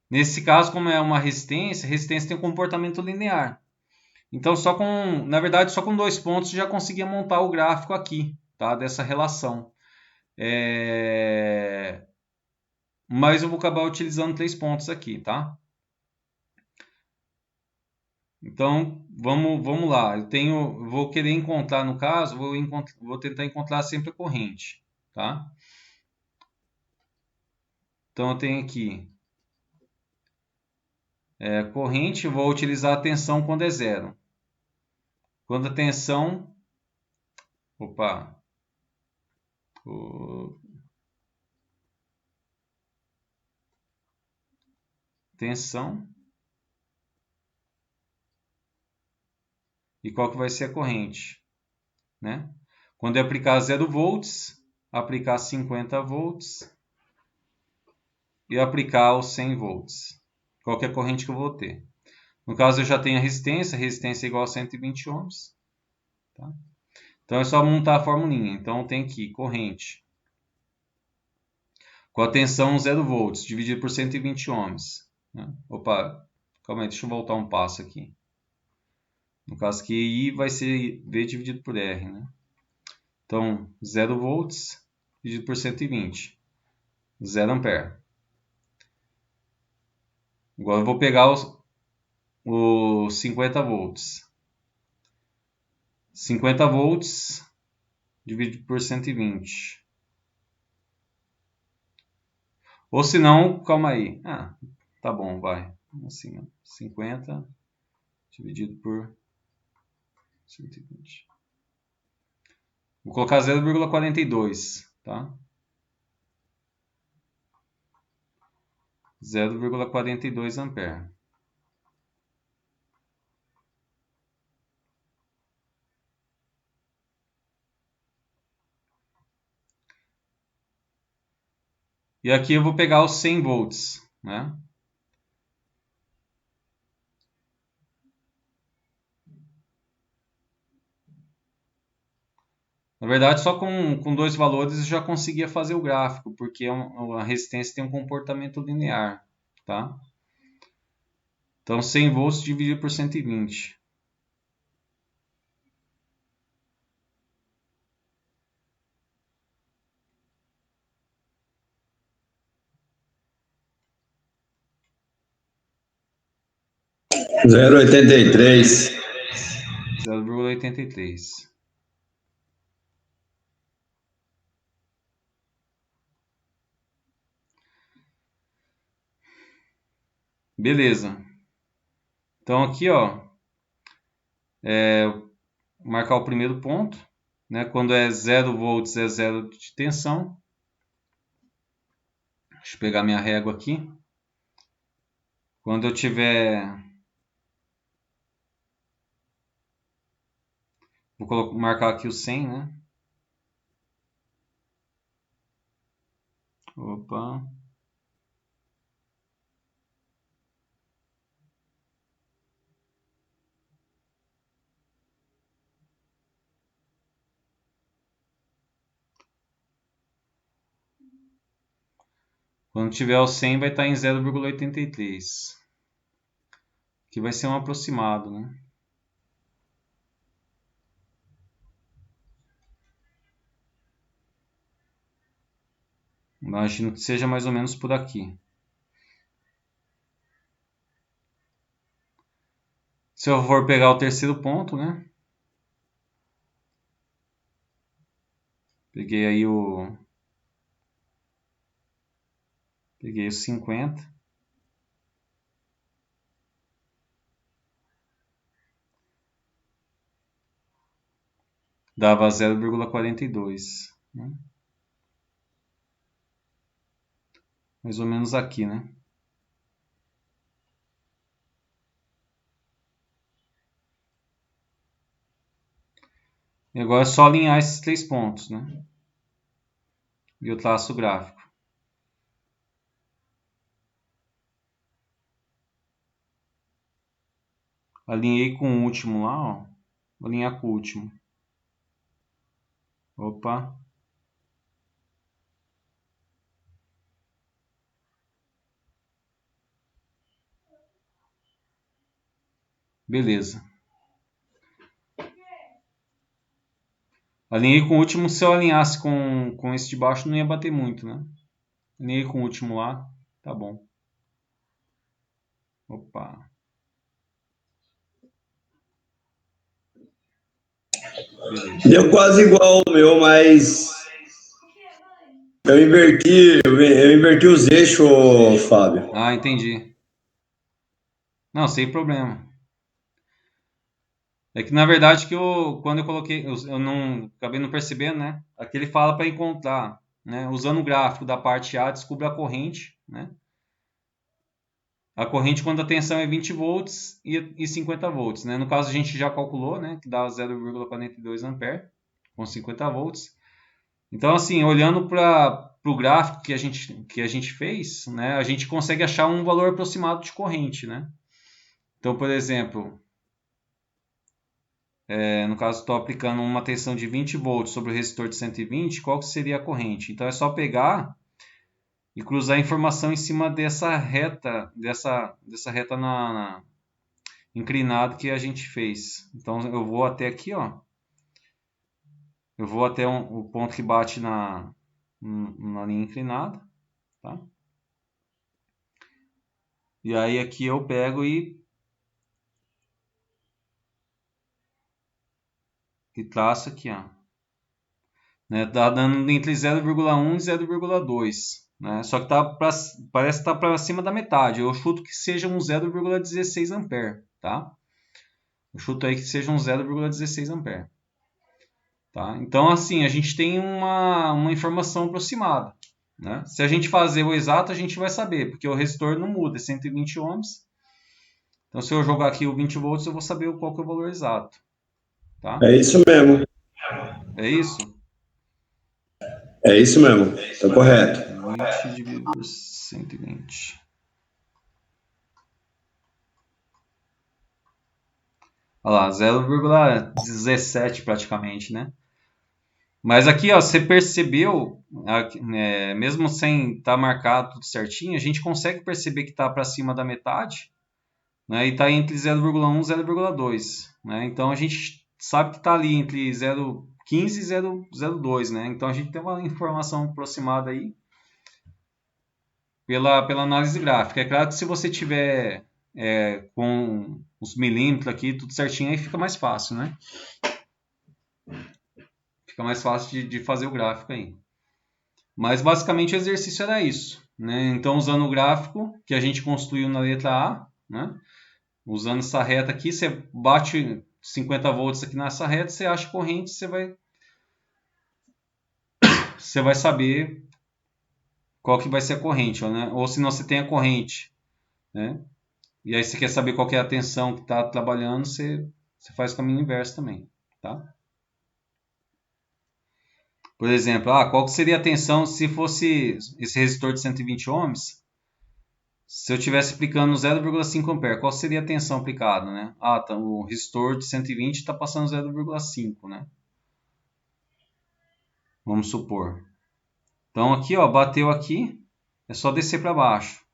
Nesse caso, como é uma resistência, a resistência tem um comportamento linear. Então, na verdade, só com 2 pontos já conseguia montar o gráfico aqui, tá? Dessa relação. Mas eu vou acabar utilizando 3 pontos aqui, tá? Então, vamos lá. Vou querer encontrar, no caso, vou tentar encontrar sempre a corrente, tá? Então, eu tenho aqui corrente, vou utilizar a tensão quando é zero. Quando a tensão... Opa! Tensão. E qual que vai ser a corrente, né? Quando eu aplicar 0 volts, aplicar 50 volts e aplicar os 100 volts. Qual que é a corrente que eu vou ter? No caso, eu já tenho a resistência é igual a 120 ohms. Tá? Então, é só montar a formulinha. Então, tem aqui, corrente. Com a tensão 0 volts, dividido por 120 ohms. Né? Opa, calma aí, deixa eu voltar um passo aqui. No caso que I vai ser V dividido por R, né? Então, 0 volts dividido por 120. 0 ampere. Agora eu vou pegar os 50 volts. 50 volts dividido por 120. Ou se não, calma aí. Ah, tá bom, vai. Assim, 50 dividido por 120. Vou colocar 0,42, tá? 0,42 ampere. E aqui eu vou pegar os 100 volts, né? Na verdade, só com dois valores eu já conseguia fazer o gráfico, porque a resistência tem um comportamento linear, tá? Então, 100 volts dividido por 120. Zero oitenta e três. 0,83. Beleza. Então aqui, ó, marcar o primeiro ponto, né? Quando é 0 volts é 0 de tensão. Deixa eu pegar minha régua aqui. Quando eu tiver... Vou marcar aqui o 100, né? Opa. Quando tiver o 100 vai estar em 0,83. Que vai ser um aproximado, né? Imagino que seja mais ou menos por aqui. Se eu for pegar o terceiro ponto, né? Peguei aí Peguei os 50. Dava 0,42. Né? Mais ou menos aqui, né? E agora é só alinhar esses três pontos, né? E eu traço o gráfico. Alinhei com o último lá, ó. Vou alinhar com o último. Opa. Beleza. Alinhei com o último. Se eu alinhasse com esse de baixo, não ia bater muito, né? Alinhei com o último lá. Tá bom. Opa. Beleza. Deu quase igual ao meu, mas eu inverti os eixos, Fábio. Ah, entendi. Não, sem problema. É que na verdade quando eu coloquei, eu não acabei não percebendo, né? Aqui ele fala para encontrar, né? Usando o gráfico da parte A, descubra a corrente, né? A corrente quando a tensão é 20 volts e 50 volts, né? No caso a gente já calculou, né? Que dá 0,42 ampere com 50 volts. Então assim, olhando para o gráfico que a gente fez, né? A gente consegue achar um valor aproximado de corrente, né? Então, por exemplo, no caso, estou aplicando uma tensão de 20 volts sobre o resistor de 120, qual que seria a corrente? Então, é só pegar e cruzar a informação em cima dessa reta, dessa reta inclinada que a gente fez. Então, eu vou até aqui, ó. Eu vou até o ponto que bate na linha inclinada, tá? E aí aqui eu pego e traço aqui, ó. Né? Tá dando entre 0,1 e 0,2, né? Só que parece que tá para cima da metade. Eu chuto que seja um 0,16 ampere, tá? Eu chuto aí que seja um 0,16 ampere, tá? Então, assim, a gente tem uma informação aproximada, né? Se a gente fazer o exato, a gente vai saber, porque o resistor não muda, é 120 ohms. Então, se eu jogar aqui o 20 volts, eu vou saber qual que é o valor exato, tá? É isso mesmo. É isso? É isso mesmo. Tá correto. 20 dividido por 120. Olha lá, 0,17 praticamente, né? Mas aqui, ó, você percebeu, mesmo sem estar marcado tudo certinho, a gente consegue perceber que está para cima da metade, né? E está entre 0,1 e 0,2, né? Então a gente sabe que está ali entre 0,15 e 0,02, né? Então a gente tem uma informação aproximada aí pela análise gráfica. É claro que se você tiver com os milímetros aqui, tudo certinho, aí fica mais fácil, né? Fica mais fácil de fazer o gráfico aí. Mas basicamente o exercício era isso, né? Então, usando o gráfico que a gente construiu na letra A, né? Usando essa reta aqui, você bate 50 volts aqui nessa reta, você acha corrente, você vai saber qual que vai ser a corrente, né? Ou se não, você tem a corrente, né? E aí você quer saber qual que é a tensão que está trabalhando, você faz o caminho inverso também, tá? Por exemplo, qual que seria a tensão se fosse esse resistor de 120 ohms? Se eu estivesse aplicando 0,5 ampere, qual seria a tensão aplicada, né? Tá, o resistor de 120 está passando 0,5, né? Vamos supor. Então aqui, ó, bateu aqui, é só descer para baixo.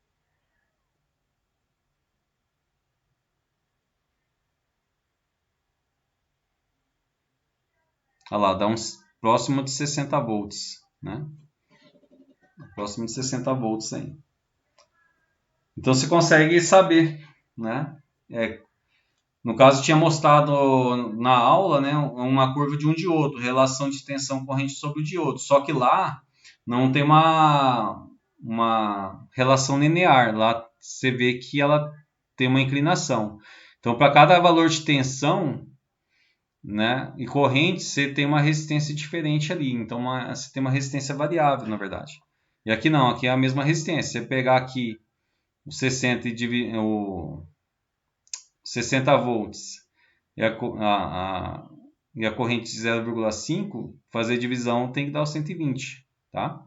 Olha lá, dá uns próximo de 60 volts, né? Próximo de 60 volts aí. Então você consegue saber, né? No caso, tinha mostrado na aula, né, uma curva de um diodo, relação de tensão corrente sobre o diodo. Só que lá não tem uma relação linear. Lá você vê que ela tem uma inclinação. Então, para cada valor de tensão, né, e corrente, você tem uma resistência diferente ali. Então, você tem uma resistência variável, na verdade. E aqui não, aqui é a mesma resistência. Você pegar aqui o 60 o 60 volts e a corrente de 0,5, fazer divisão tem que dar o 120, tá?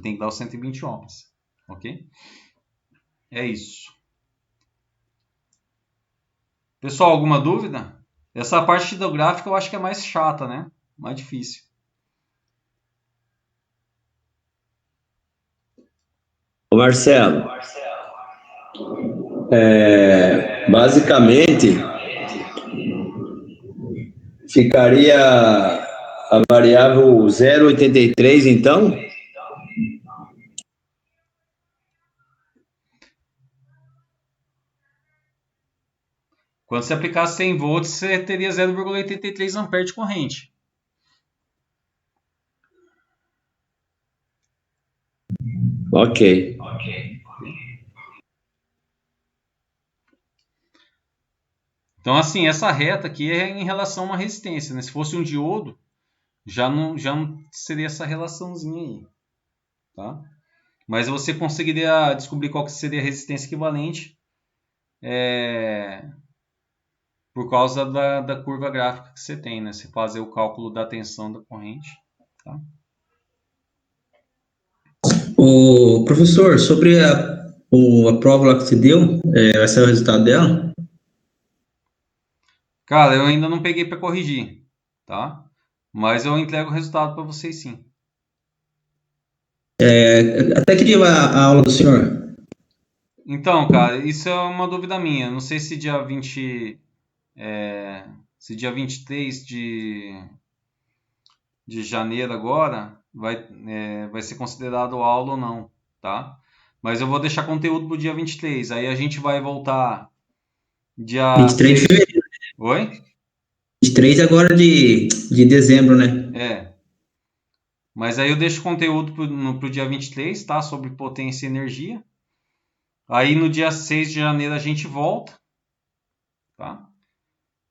Tem que dar os 120 ohms, ok? É isso. Pessoal, alguma dúvida? Essa parte do gráfico eu acho que é mais chata, né? Mais difícil. Ô Marcelo, basicamente ficaria a variável 0,83, então? Quando você aplicasse 100 volts, você teria 0,83 amperes de corrente. Ok. Então, assim, essa reta aqui é em relação a uma resistência, né? Se fosse um diodo, já não seria essa relaçãozinha aí, tá? Mas você conseguiria descobrir qual que seria a resistência equivalente por causa da curva gráfica que você tem, né? Você fazer o cálculo da tensão da corrente, tá? O professor, sobre a prova lá que você deu, vai ser o resultado dela? Cara, eu ainda não peguei para corrigir, tá? Mas eu entrego o resultado para vocês sim. Até que dia vai a aula do senhor? Então, cara, isso é uma dúvida minha. Não sei se dia 20, se dia 23 de janeiro agora vai ser considerado aula ou não, tá? Mas eu vou deixar conteúdo pro dia 23. Aí a gente vai voltar dia 23 de 6. fevereiro. Oi? 23 agora de dezembro, né? É. Mas aí eu deixo conteúdo pro dia 23, tá? Sobre potência e energia. Aí no dia 6 de janeiro a gente volta, tá?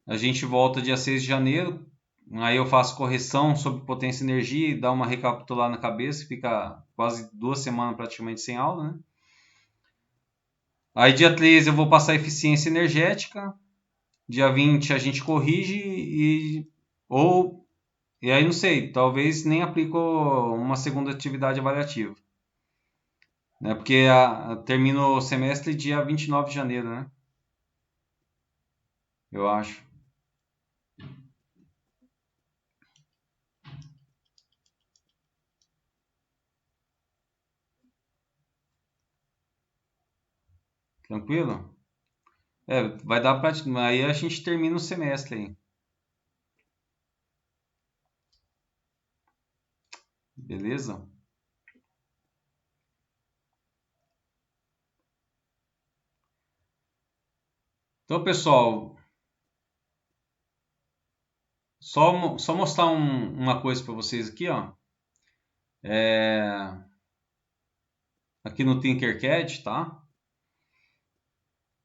A gente volta dia 6 de janeiro. Aí eu faço correção sobre potência e energia e dá uma recapitulada na cabeça. Fica quase 2 semanas praticamente sem aula, né? Aí dia 13 eu vou passar eficiência energética. Dia 20 a gente corrige e aí não sei, talvez nem aplico uma segunda atividade avaliativa, né? Porque termina o semestre dia 29 de janeiro, né? Eu acho. Tranquilo? Vai dar pra. Aí a gente termina o semestre aí. Beleza? Então, pessoal, só mostrar uma coisa para vocês aqui, ó. Aqui no Tinkercad, tá?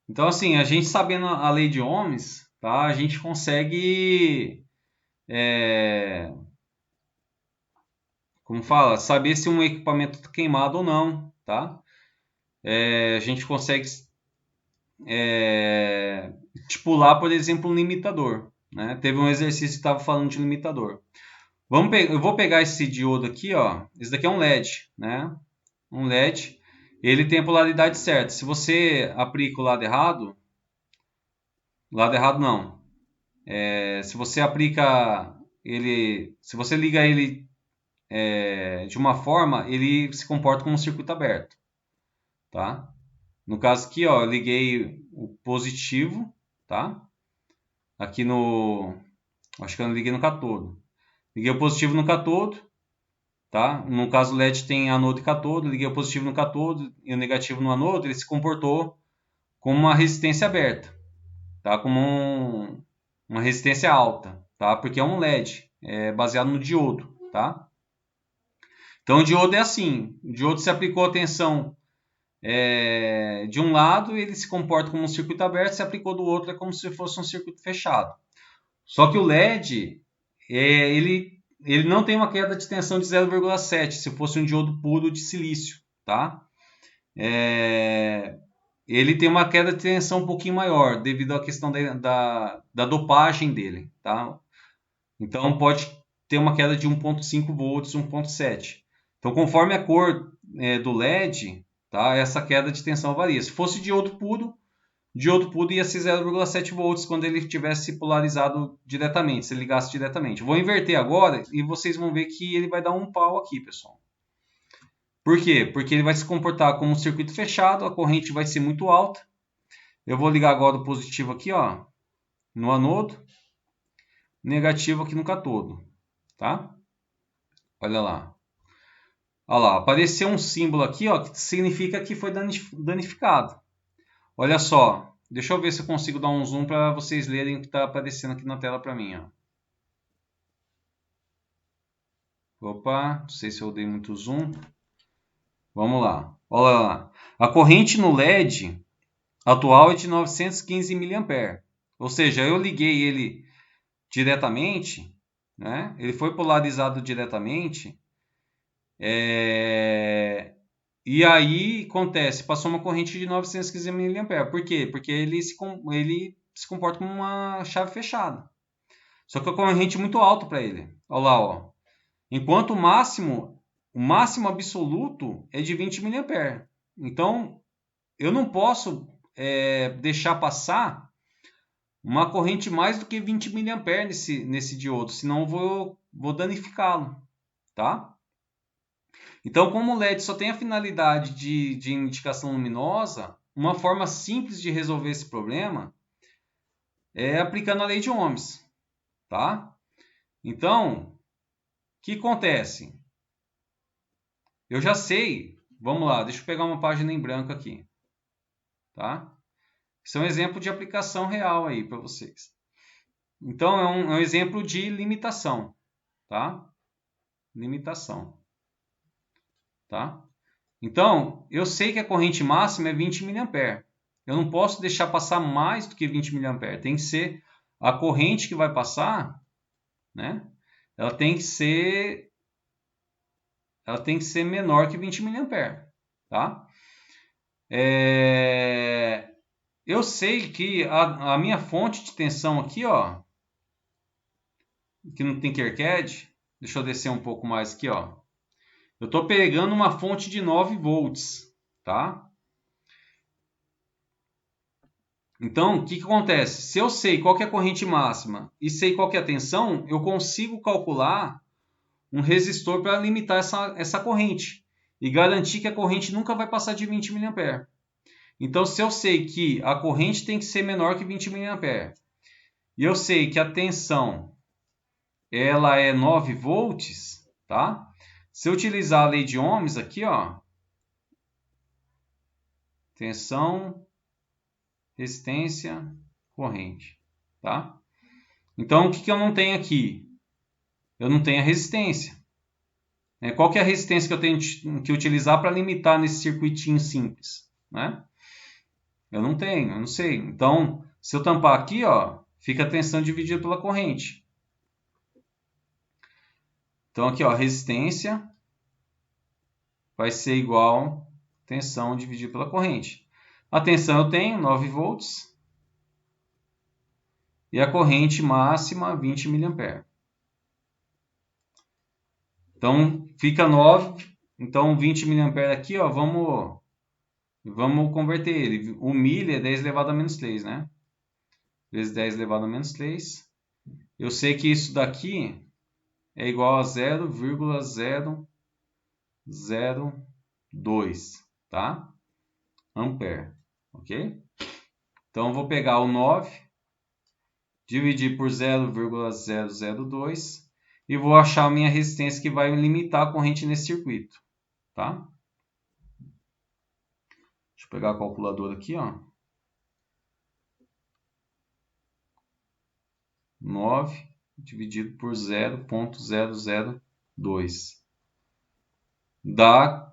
Então, assim, a gente sabendo a lei de Ohms, tá? A gente consegue, como fala, saber se um equipamento está queimado ou não, tá? A gente consegue estipular, por exemplo, um limitador, né? Teve um exercício que estava falando de limitador. Eu vou pegar esse diodo aqui, ó. Esse daqui é um LED, né? Um LED. Ele tem a polaridade certa. Se você aplica o lado errado não. Se você aplica ele, se você liga ele de uma forma, ele se comporta como um circuito aberto, tá? No caso aqui, ó, eu liguei o positivo, tá? Aqui acho que eu não liguei no catodo. Liguei o positivo no catodo, tá? No caso o LED tem anodo e catodo, liguei o positivo no catodo e o negativo no anodo, ele se comportou como uma resistência aberta, tá? Como uma resistência alta, tá? Porque é um LED, baseado no diodo, tá? Então o diodo é assim, o diodo se aplicou a tensão de um lado, ele se comporta como um circuito aberto, se aplicou do outro, é como se fosse um circuito fechado. Só que o LED, ele não tem uma queda de tensão de 0,7, se fosse um diodo puro de silício, tá? Ele tem uma queda de tensão um pouquinho maior, devido à questão da dopagem dele, tá? Então pode ter uma queda de 1,5 volts, 1,7. Então conforme a cor do LED, tá? Essa queda de tensão varia. Se fosse diodo puro ia ser 0,7 volts quando ele tivesse polarizado diretamente, se ligasse diretamente. Vou inverter agora e vocês vão ver que ele vai dar um pau aqui, pessoal. Por quê? Porque ele vai se comportar como um circuito fechado, a corrente vai ser muito alta. Eu vou ligar agora o positivo aqui, ó, no anodo, negativo aqui no catodo, tá? Olha lá. Olha lá, apareceu um símbolo aqui, ó, que significa que foi danificado. Olha só, Deixa eu ver se eu consigo dar um zoom para vocês lerem o que está aparecendo aqui na tela para mim. Ó. Opa, não sei se eu dei muito zoom. Vamos lá. Olha lá. A corrente no LED atual é de 915 mA. Ou seja, eu liguei ele diretamente, né? Ele foi polarizado diretamente. E aí acontece, passou uma corrente de 915 mA. Por quê? Porque ele se comporta como uma chave fechada. Só que a corrente é muito alta para ele. Olha lá, ó. Enquanto o máximo absoluto é de 20 mA. Então, eu não posso deixar passar uma corrente mais do que 20 mA nesse diodo, senão eu vou danificá-lo, tá? Então, como o LED só tem a finalidade de indicação luminosa, uma forma simples de resolver esse problema é aplicando a lei de Ohms, tá? Então, o que acontece? Eu já sei, vamos lá, deixa eu pegar uma página em branco aqui, tá? Isso é um exemplo de aplicação real aí para vocês. Então, é um exemplo de limitação, tá? Limitação, tá? Então, eu sei que a corrente máxima é 20 mA. Eu não posso deixar passar mais do que 20 mA. Tem que ser a corrente que vai passar, né? Ela tem que ser menor que 20 mA, tá? Eu sei que a minha fonte de tensão aqui, ó, que no Tinkercad, deixa eu descer um pouco mais aqui, ó. Eu estou pegando uma fonte de 9 volts, tá? Então, o que acontece? Se eu sei qual que é a corrente máxima e sei qual que é a tensão, eu consigo calcular um resistor para limitar essa corrente e garantir que a corrente nunca vai passar de 20 mA. Então, se eu sei que a corrente tem que ser menor que 20 mA e eu sei que a tensão ela é 9 volts, tá? Se eu utilizar a lei de Ohms aqui, ó, tensão, resistência, corrente, tá? Então, o que eu não tenho aqui? Eu não tenho a resistência. Qual que é a resistência que eu tenho que utilizar para limitar nesse circuitinho simples, né? Eu não tenho, eu não sei. Então, se eu tampar aqui, ó, fica a tensão dividida pela corrente. Então, aqui, ó, resistência vai ser igual a tensão dividida pela corrente. A tensão eu tenho 9 volts e a corrente máxima 20 mA. Então, fica 9. Então, 20 mA aqui, ó, vamos converter ele. O milha é 10 elevado a menos 3, né? Vezes 10 elevado a menos 3. Eu sei que isso daqui é igual a 0,002, tá? Ampere, ok? Então, eu vou pegar o 9, dividir por 0,002 e vou achar a minha resistência que vai limitar a corrente nesse circuito, tá? Deixa eu pegar a calculadora aqui, ó. 9 dividido por 0,002 dá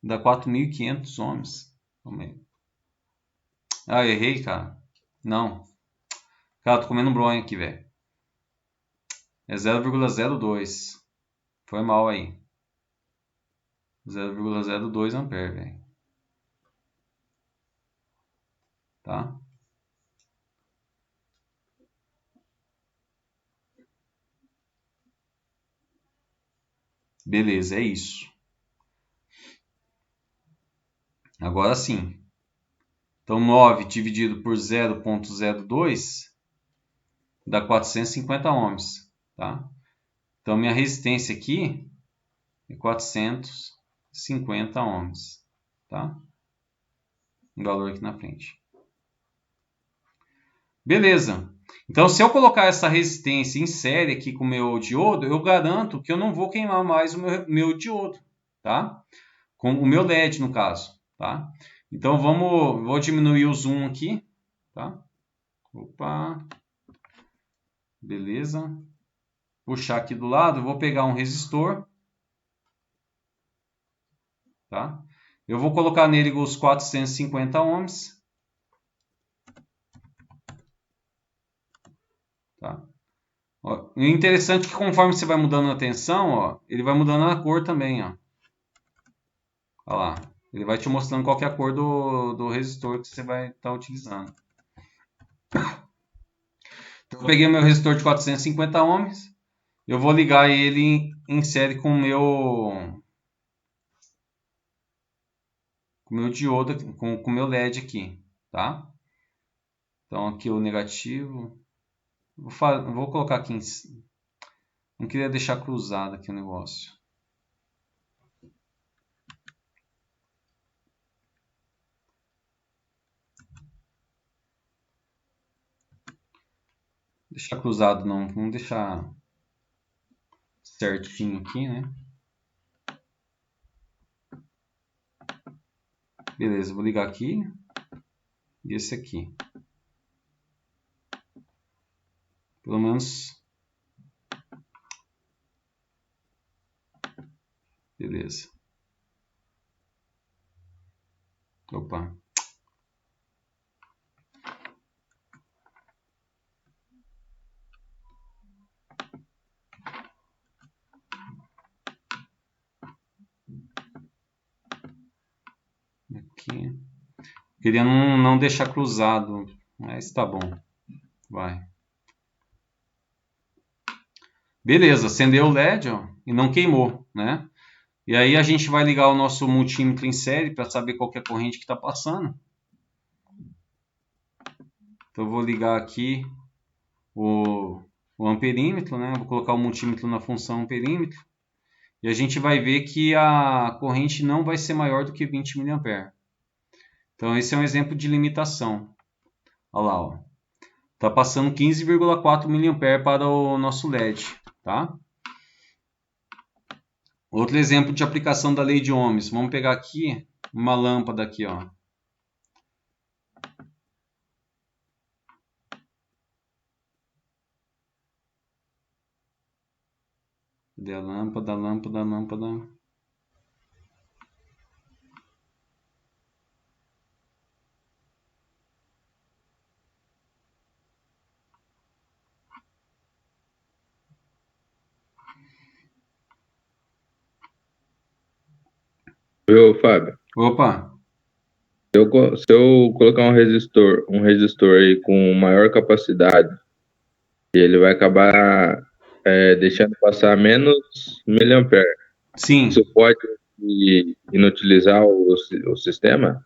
4.500 ohms. Ah, eu errei, cara. Não. Cara, tô comendo bronha aqui, velho. É 0,02. Foi mal aí. 0,02 ampere, velho. Tá? Beleza, é isso. Agora sim. Então, 9 dividido por 0,02 dá 450 ohms, tá? Então, minha resistência aqui é 450 ohms, tá? Um valor aqui na frente. Beleza. Então, se eu colocar essa resistência em série aqui com o meu diodo, eu garanto que eu não vou queimar mais o meu diodo, tá? Com o meu LED, no caso, tá? Então, vou diminuir o zoom aqui, tá? Opa, beleza. Puxar aqui do lado, eu vou pegar um resistor, tá? Eu vou colocar nele os 450 ohms, tá? Ó, o interessante é que conforme você vai mudando a tensão, ó, ele vai mudando a cor também, ó. Olha lá, ele vai te mostrando qual que é a cor do resistor que você vai estar utilizando. Então, eu peguei meu resistor de 450 ohms, eu vou ligar ele em série com o meu diodo, com o meu LED aqui, tá? Então aqui o negativo, vou colocar aqui, não queria deixar cruzado aqui o negócio. Deixar cruzado não, vamos deixar certinho aqui, né? Beleza, vou ligar aqui e esse aqui. Pelo menos. Beleza. Opa. Aqui. Queria não deixar cruzado, mas tá bom. Vai. Beleza, acendeu o LED, ó, e não queimou, né? E aí a gente vai ligar o nosso multímetro em série para saber qual que é a corrente que está passando. Então eu vou ligar aqui o amperímetro, né? Vou colocar o multímetro na função amperímetro. E a gente vai ver que a corrente não vai ser maior do que 20 mA. Então esse é um exemplo de limitação. Olha lá, ó. Tá passando 15,4 mA para o nosso LED, tá? Outro exemplo de aplicação da lei de ohms. Vamos pegar aqui uma lâmpada aqui, ó. Cadê a lâmpada, lâmpada, lâmpada? Viu, Fábio? Opa, Se eu colocar um resistor aí com maior capacidade, ele vai acabar deixando passar menos miliampere. sim. Isso pode inutilizar o sistema?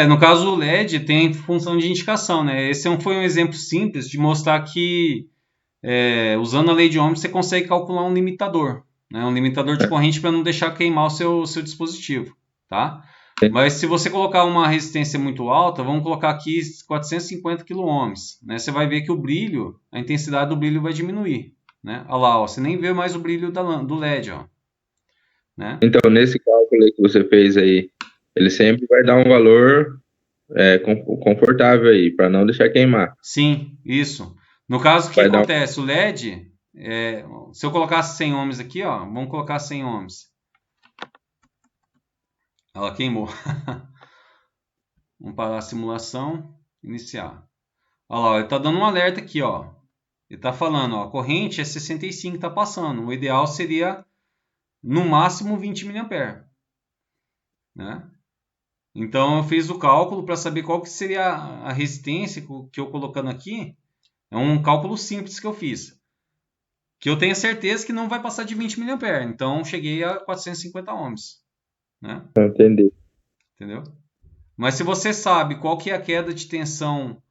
No caso o LED tem função de indicação, né? Esse foi um exemplo simples de mostrar que usando a lei de ohms você consegue calcular um limitador, né? Um limitador de corrente para não deixar queimar o seu dispositivo, tá? Mas se você colocar uma resistência muito alta, vamos colocar aqui 450 kΩ, né? Você vai ver que o brilho, a intensidade do brilho vai diminuir, né? Olha lá, ó, você nem vê mais o brilho do LED, ó, né? Então, nesse cálculo aí que você fez aí, ele sempre vai dar um valor confortável aí, para não deixar queimar. Sim, isso. No caso, o que acontece? O LED, se eu colocasse 100 ohms aqui, ó, vamos colocar 100 ohms. Ela queimou. Vamos parar a simulação, iniciar. Olha lá, ele está dando um alerta aqui, ó. Ele está falando, ó, a corrente é 65 que está passando. O ideal seria, no máximo, 20 mA. Né? Então, eu fiz o cálculo para saber qual que seria a resistência que eu colocando aqui. É um cálculo simples que eu fiz. Que eu tenho certeza que não vai passar de 20 mA. Então, cheguei a 450 ohms. Né? Entendi. Entendeu? Mas se você sabe qual que é a queda de tensão,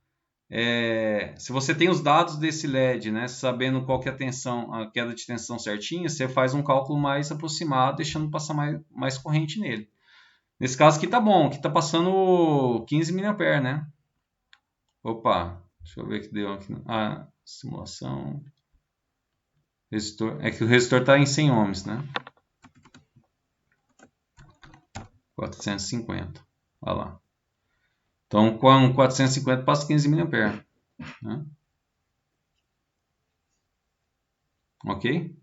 se você tem os dados desse LED, né, sabendo qual que é a queda de tensão certinha, você faz um cálculo mais aproximado, deixando passar mais corrente nele. Nesse caso aqui tá bom, aqui tá passando 15 mA, né? Opa, deixa eu ver o que deu aqui. Simulação. Resistor, é que o resistor está em 100 ohms, né? 450. Olha lá. Então, com 450 passa 15 mA. Né? Ok?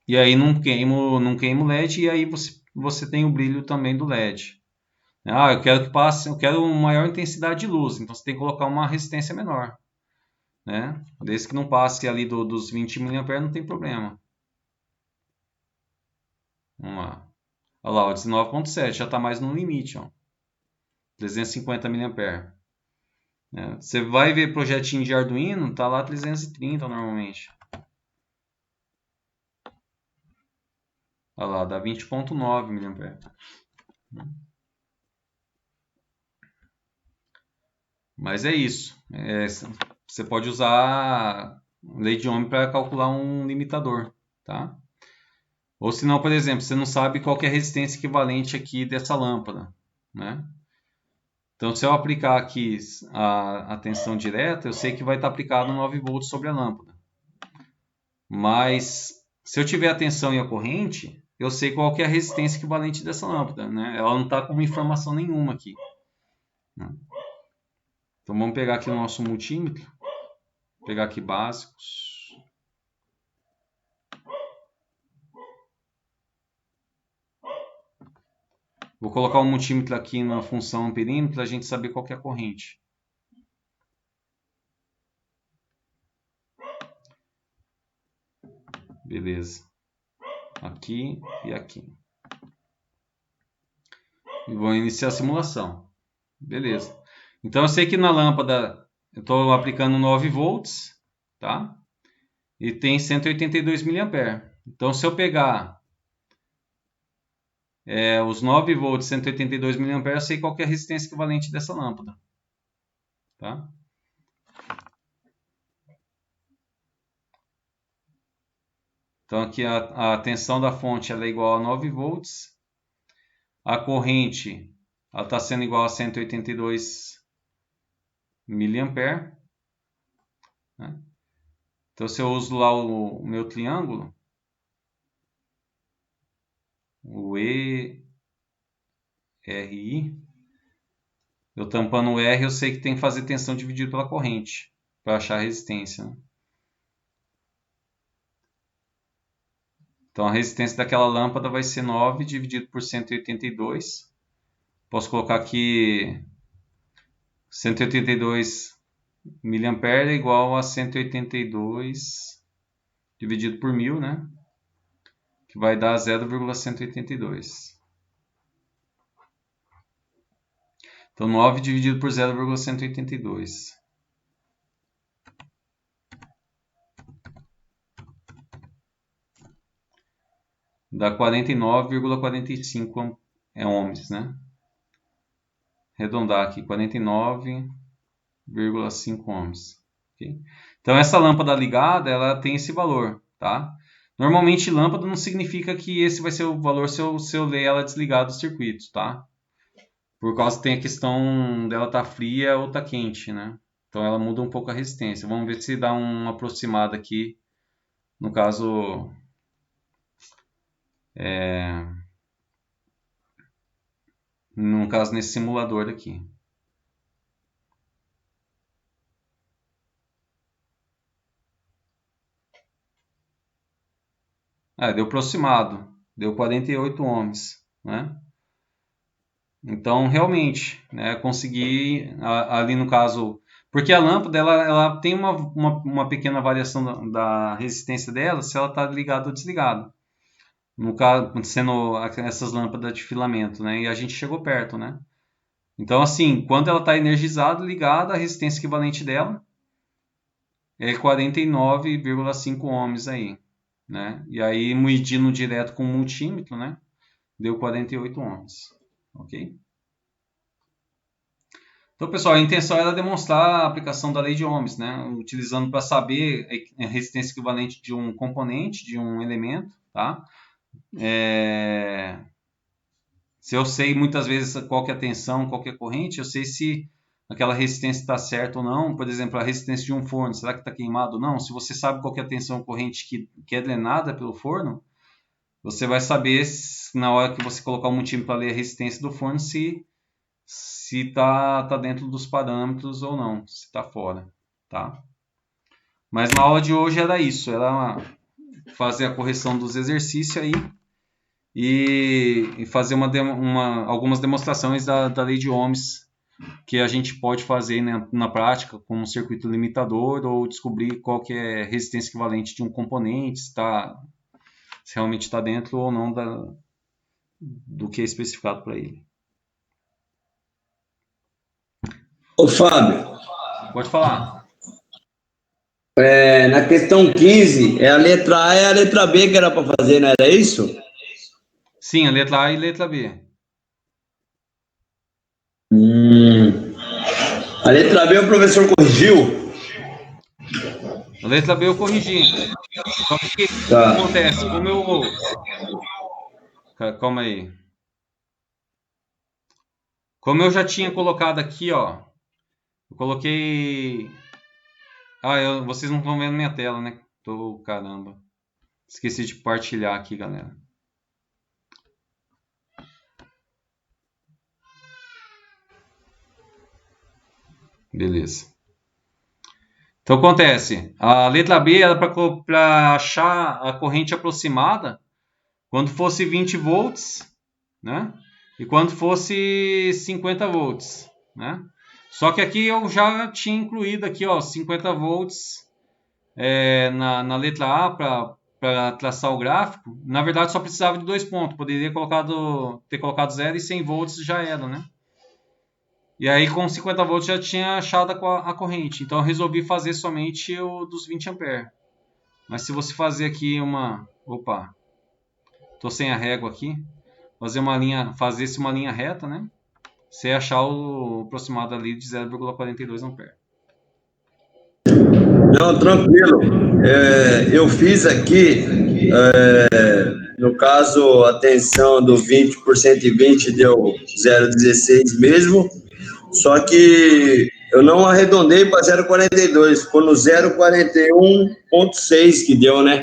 E aí não queimo o LED e aí você tem o brilho também do LED. Eu quero que passe, eu quero uma maior intensidade de luz, então você tem que colocar uma resistência menor. Né? Desde que não passe ali dos 20 mA, não tem problema. Vamos lá. Olha lá, o 19.7 já está mais no limite. Ó. 350 mA. Né? Você vai ver projetinho de Arduino, tá lá 330 normalmente. Olha lá, dá 20.9 mA. Mas é isso. Você pode usar lei de Ohm para calcular um limitador, tá? Ou se não, por exemplo, você não sabe qual que é a resistência equivalente aqui dessa lâmpada, né? Então, se eu aplicar aqui a tensão direta, eu sei que vai estar aplicado 9 volts sobre a lâmpada. Mas, se eu tiver a tensão e a corrente, eu sei qual que é a resistência equivalente dessa lâmpada, né? Ela não está com informação nenhuma aqui. Né? Então, vamos pegar aqui o nosso multímetro. Pegar aqui básicos. Vou colocar o multímetro aqui na função amperímetro para a gente saber qual que é a corrente. Beleza. Aqui e aqui. E vou iniciar a simulação. Beleza. Então eu sei que na lâmpada eu estou aplicando 9 volts, tá? E tem 182 mA. Então se eu pegar os 9 volts, 182 mA, eu sei qual que é a resistência equivalente dessa lâmpada. Tá? Então aqui a tensão da fonte ela é igual a 9 volts. A corrente está sendo igual a 182 mA. Né? Então se eu uso lá o meu triângulo, o ERI, eu tampando o R, eu sei que tem que fazer tensão dividido pela corrente para achar a resistência. Né? Então a resistência daquela lâmpada vai ser 9 dividido por 182. Posso colocar aqui 182 mA é igual a 182 dividido por 1000, né? Que vai dar 0,182. Então 9 dividido por 0,182. Dá 49,45 ohms, né? Arredondar aqui, 49,5 ohms. Okay? Então essa lâmpada ligada, ela tem esse valor, tá? Normalmente lâmpada não significa que esse vai ser o valor se eu ler ela desligada do circuito, tá? Por causa que tem a questão dela estar fria ou estar quente, né? Então ela muda um pouco a resistência. Vamos ver se dá uma aproximada aqui, no caso... No caso, nesse simulador aqui. Deu aproximado. Deu 48 ohms, né? Então, realmente, né, consegui ali no caso... Porque a lâmpada, ela tem uma pequena variação da resistência dela se ela está ligada ou desligada. No caso, sendo essas lâmpadas de filamento, né? E a gente chegou perto, né? Então, assim, quando ela está energizada, ligada, a resistência equivalente dela é 49,5 ohms aí, né? E aí, medindo direto com o multímetro, né? Deu 48 ohms, ok? Então, pessoal, a intenção era demonstrar a aplicação da lei de ohms, né? Utilizando para saber a resistência equivalente de um componente, de um elemento, tá? Se eu sei muitas vezes qual que é a tensão, qual que é a corrente, eu sei se aquela resistência está certa ou não. Por exemplo, a resistência de um forno, será que está queimado ou não? Se você sabe qual que é a tensão corrente que é drenada pelo forno, você vai saber na hora que você colocar o multímetro para ler a resistência do forno se tá dentro dos parâmetros ou não, se está fora, tá? Mas na aula de hoje era isso, era fazer a correção dos exercícios aí e fazer algumas demonstrações da lei de Ohms que a gente pode fazer, né, na prática como um circuito limitador ou descobrir qual que é a resistência equivalente de um componente, se realmente está dentro ou não do que é especificado para ele. Ô, Fábio, Pode falar. na questão 15, é a letra A e a letra B que era para fazer, não era isso? Sim, a letra A e a letra B. A letra B o professor corrigiu? A letra B eu corrigi. Só que o que Tá. acontece? Calma aí. Como eu já tinha colocado aqui, ó. Eu coloquei... vocês não estão vendo minha tela, né? Caramba. Esqueci de partilhar aqui, galera. Beleza. Então acontece, a letra B era para achar a corrente aproximada quando fosse 20 volts, né? E quando fosse 50 volts, né? Só que aqui eu já tinha incluído aqui, ó, 50 volts na letra A para traçar o gráfico. Na verdade só precisava de 2 pontos, poderia ter colocado 0 e 100 volts já era, né? E aí com 50 volts já tinha achado a corrente. Então eu resolvi fazer somente o dos 20 ampere. Mas se você fazer aqui Opa, tô sem a régua aqui. Fazer-se uma linha reta, né? Você achar o aproximado ali de 0,42 ampere. Não, tranquilo. Eu fiz aqui, no caso, a tensão do 20 por 120 deu 0,16 mesmo, só que eu não arredondei para 0,42, ficou no 0,41,6 que deu, né?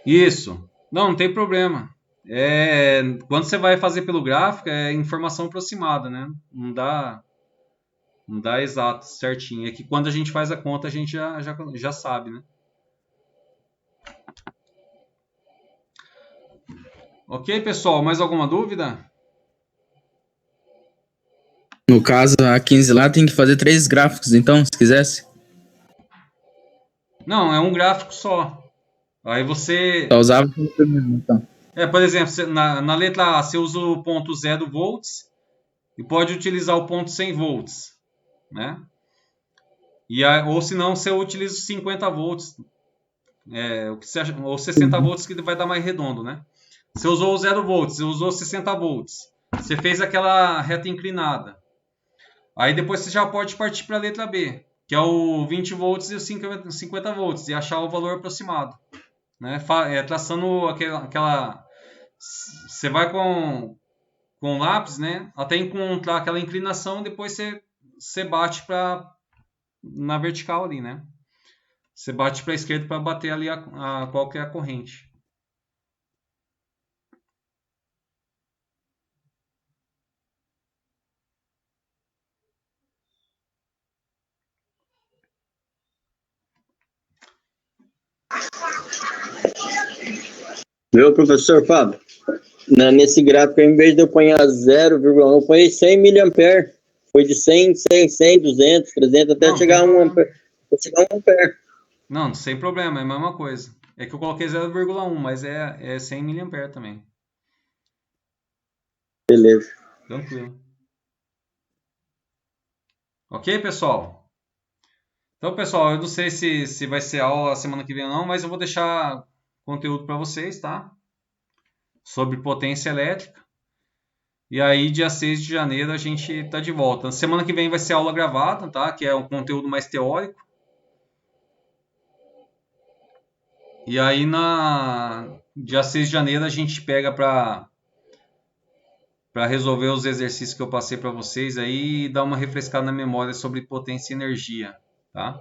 Isso. Não tem problema. Quando você vai fazer pelo gráfico, é informação aproximada, né? Não dá exato, certinho. É que quando a gente faz a conta, a gente já sabe, né? Ok, pessoal? Mais alguma dúvida? No caso, a 15 lá tem que fazer 3 gráficos, então, se quisesse. Não, é um gráfico só. Aí você... Só usava o primeiro, então. por exemplo, na letra A, você usa o ponto 0 volts e pode utilizar o ponto 100 volts, né? Ou se não, você utiliza os 50 volts, ou 60 volts, que vai dar mais redondo, né? Você usou o 0 volts, você usou 60 volts. Você fez aquela reta inclinada. Aí depois você já pode partir para a letra B, que é o 20 volts e o 50 volts, e achar o valor aproximado, né? Traçando aquela... Você vai com lápis, né? Até encontrar aquela inclinação, depois você bate na vertical ali, né? Você bate para a esquerda para bater ali qual que é a corrente. Viu, professor Fábio? Nesse gráfico, em vez de eu pôr 0,1, eu ponho 100 miliampere. Foi de 100, 100, 100, 200, 300, até chegar a 1 ampere. Chegar a 1 ampere. Não, sem problema, é a mesma coisa. É que eu coloquei 0,1, mas é 100 miliampere também. Beleza. Tranquilo. Ok, pessoal? Então, pessoal, eu não sei se vai ser aula semana que vem ou não, mas eu vou deixar conteúdo para vocês, tá? Sobre potência elétrica. E aí, dia 6 de janeiro, a gente tá de volta. Semana que vem vai ser aula gravada, tá? Que é um conteúdo mais teórico. E aí, dia 6 de janeiro, a gente pega para resolver os exercícios que eu passei para vocês aí e dar uma refrescada na memória sobre potência e energia, tá?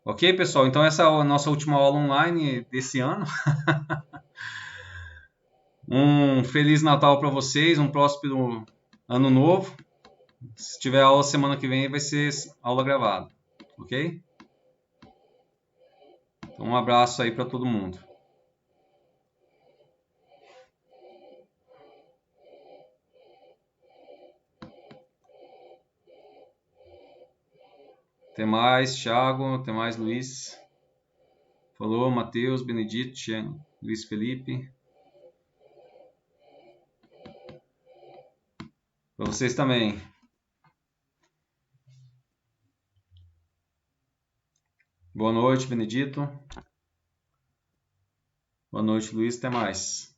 Ok, pessoal? Então essa é a nossa última aula online desse ano. Um Feliz Natal para vocês, um próspero ano novo. Se tiver aula semana que vem, vai ser aula gravada, ok? Então, um abraço aí para todo mundo. Até mais, Thiago. Até mais, Luiz. Falou, Matheus, Benedito, Luiz Felipe. Para vocês também. Boa noite, Benedito. Boa noite, Luiz. Até mais.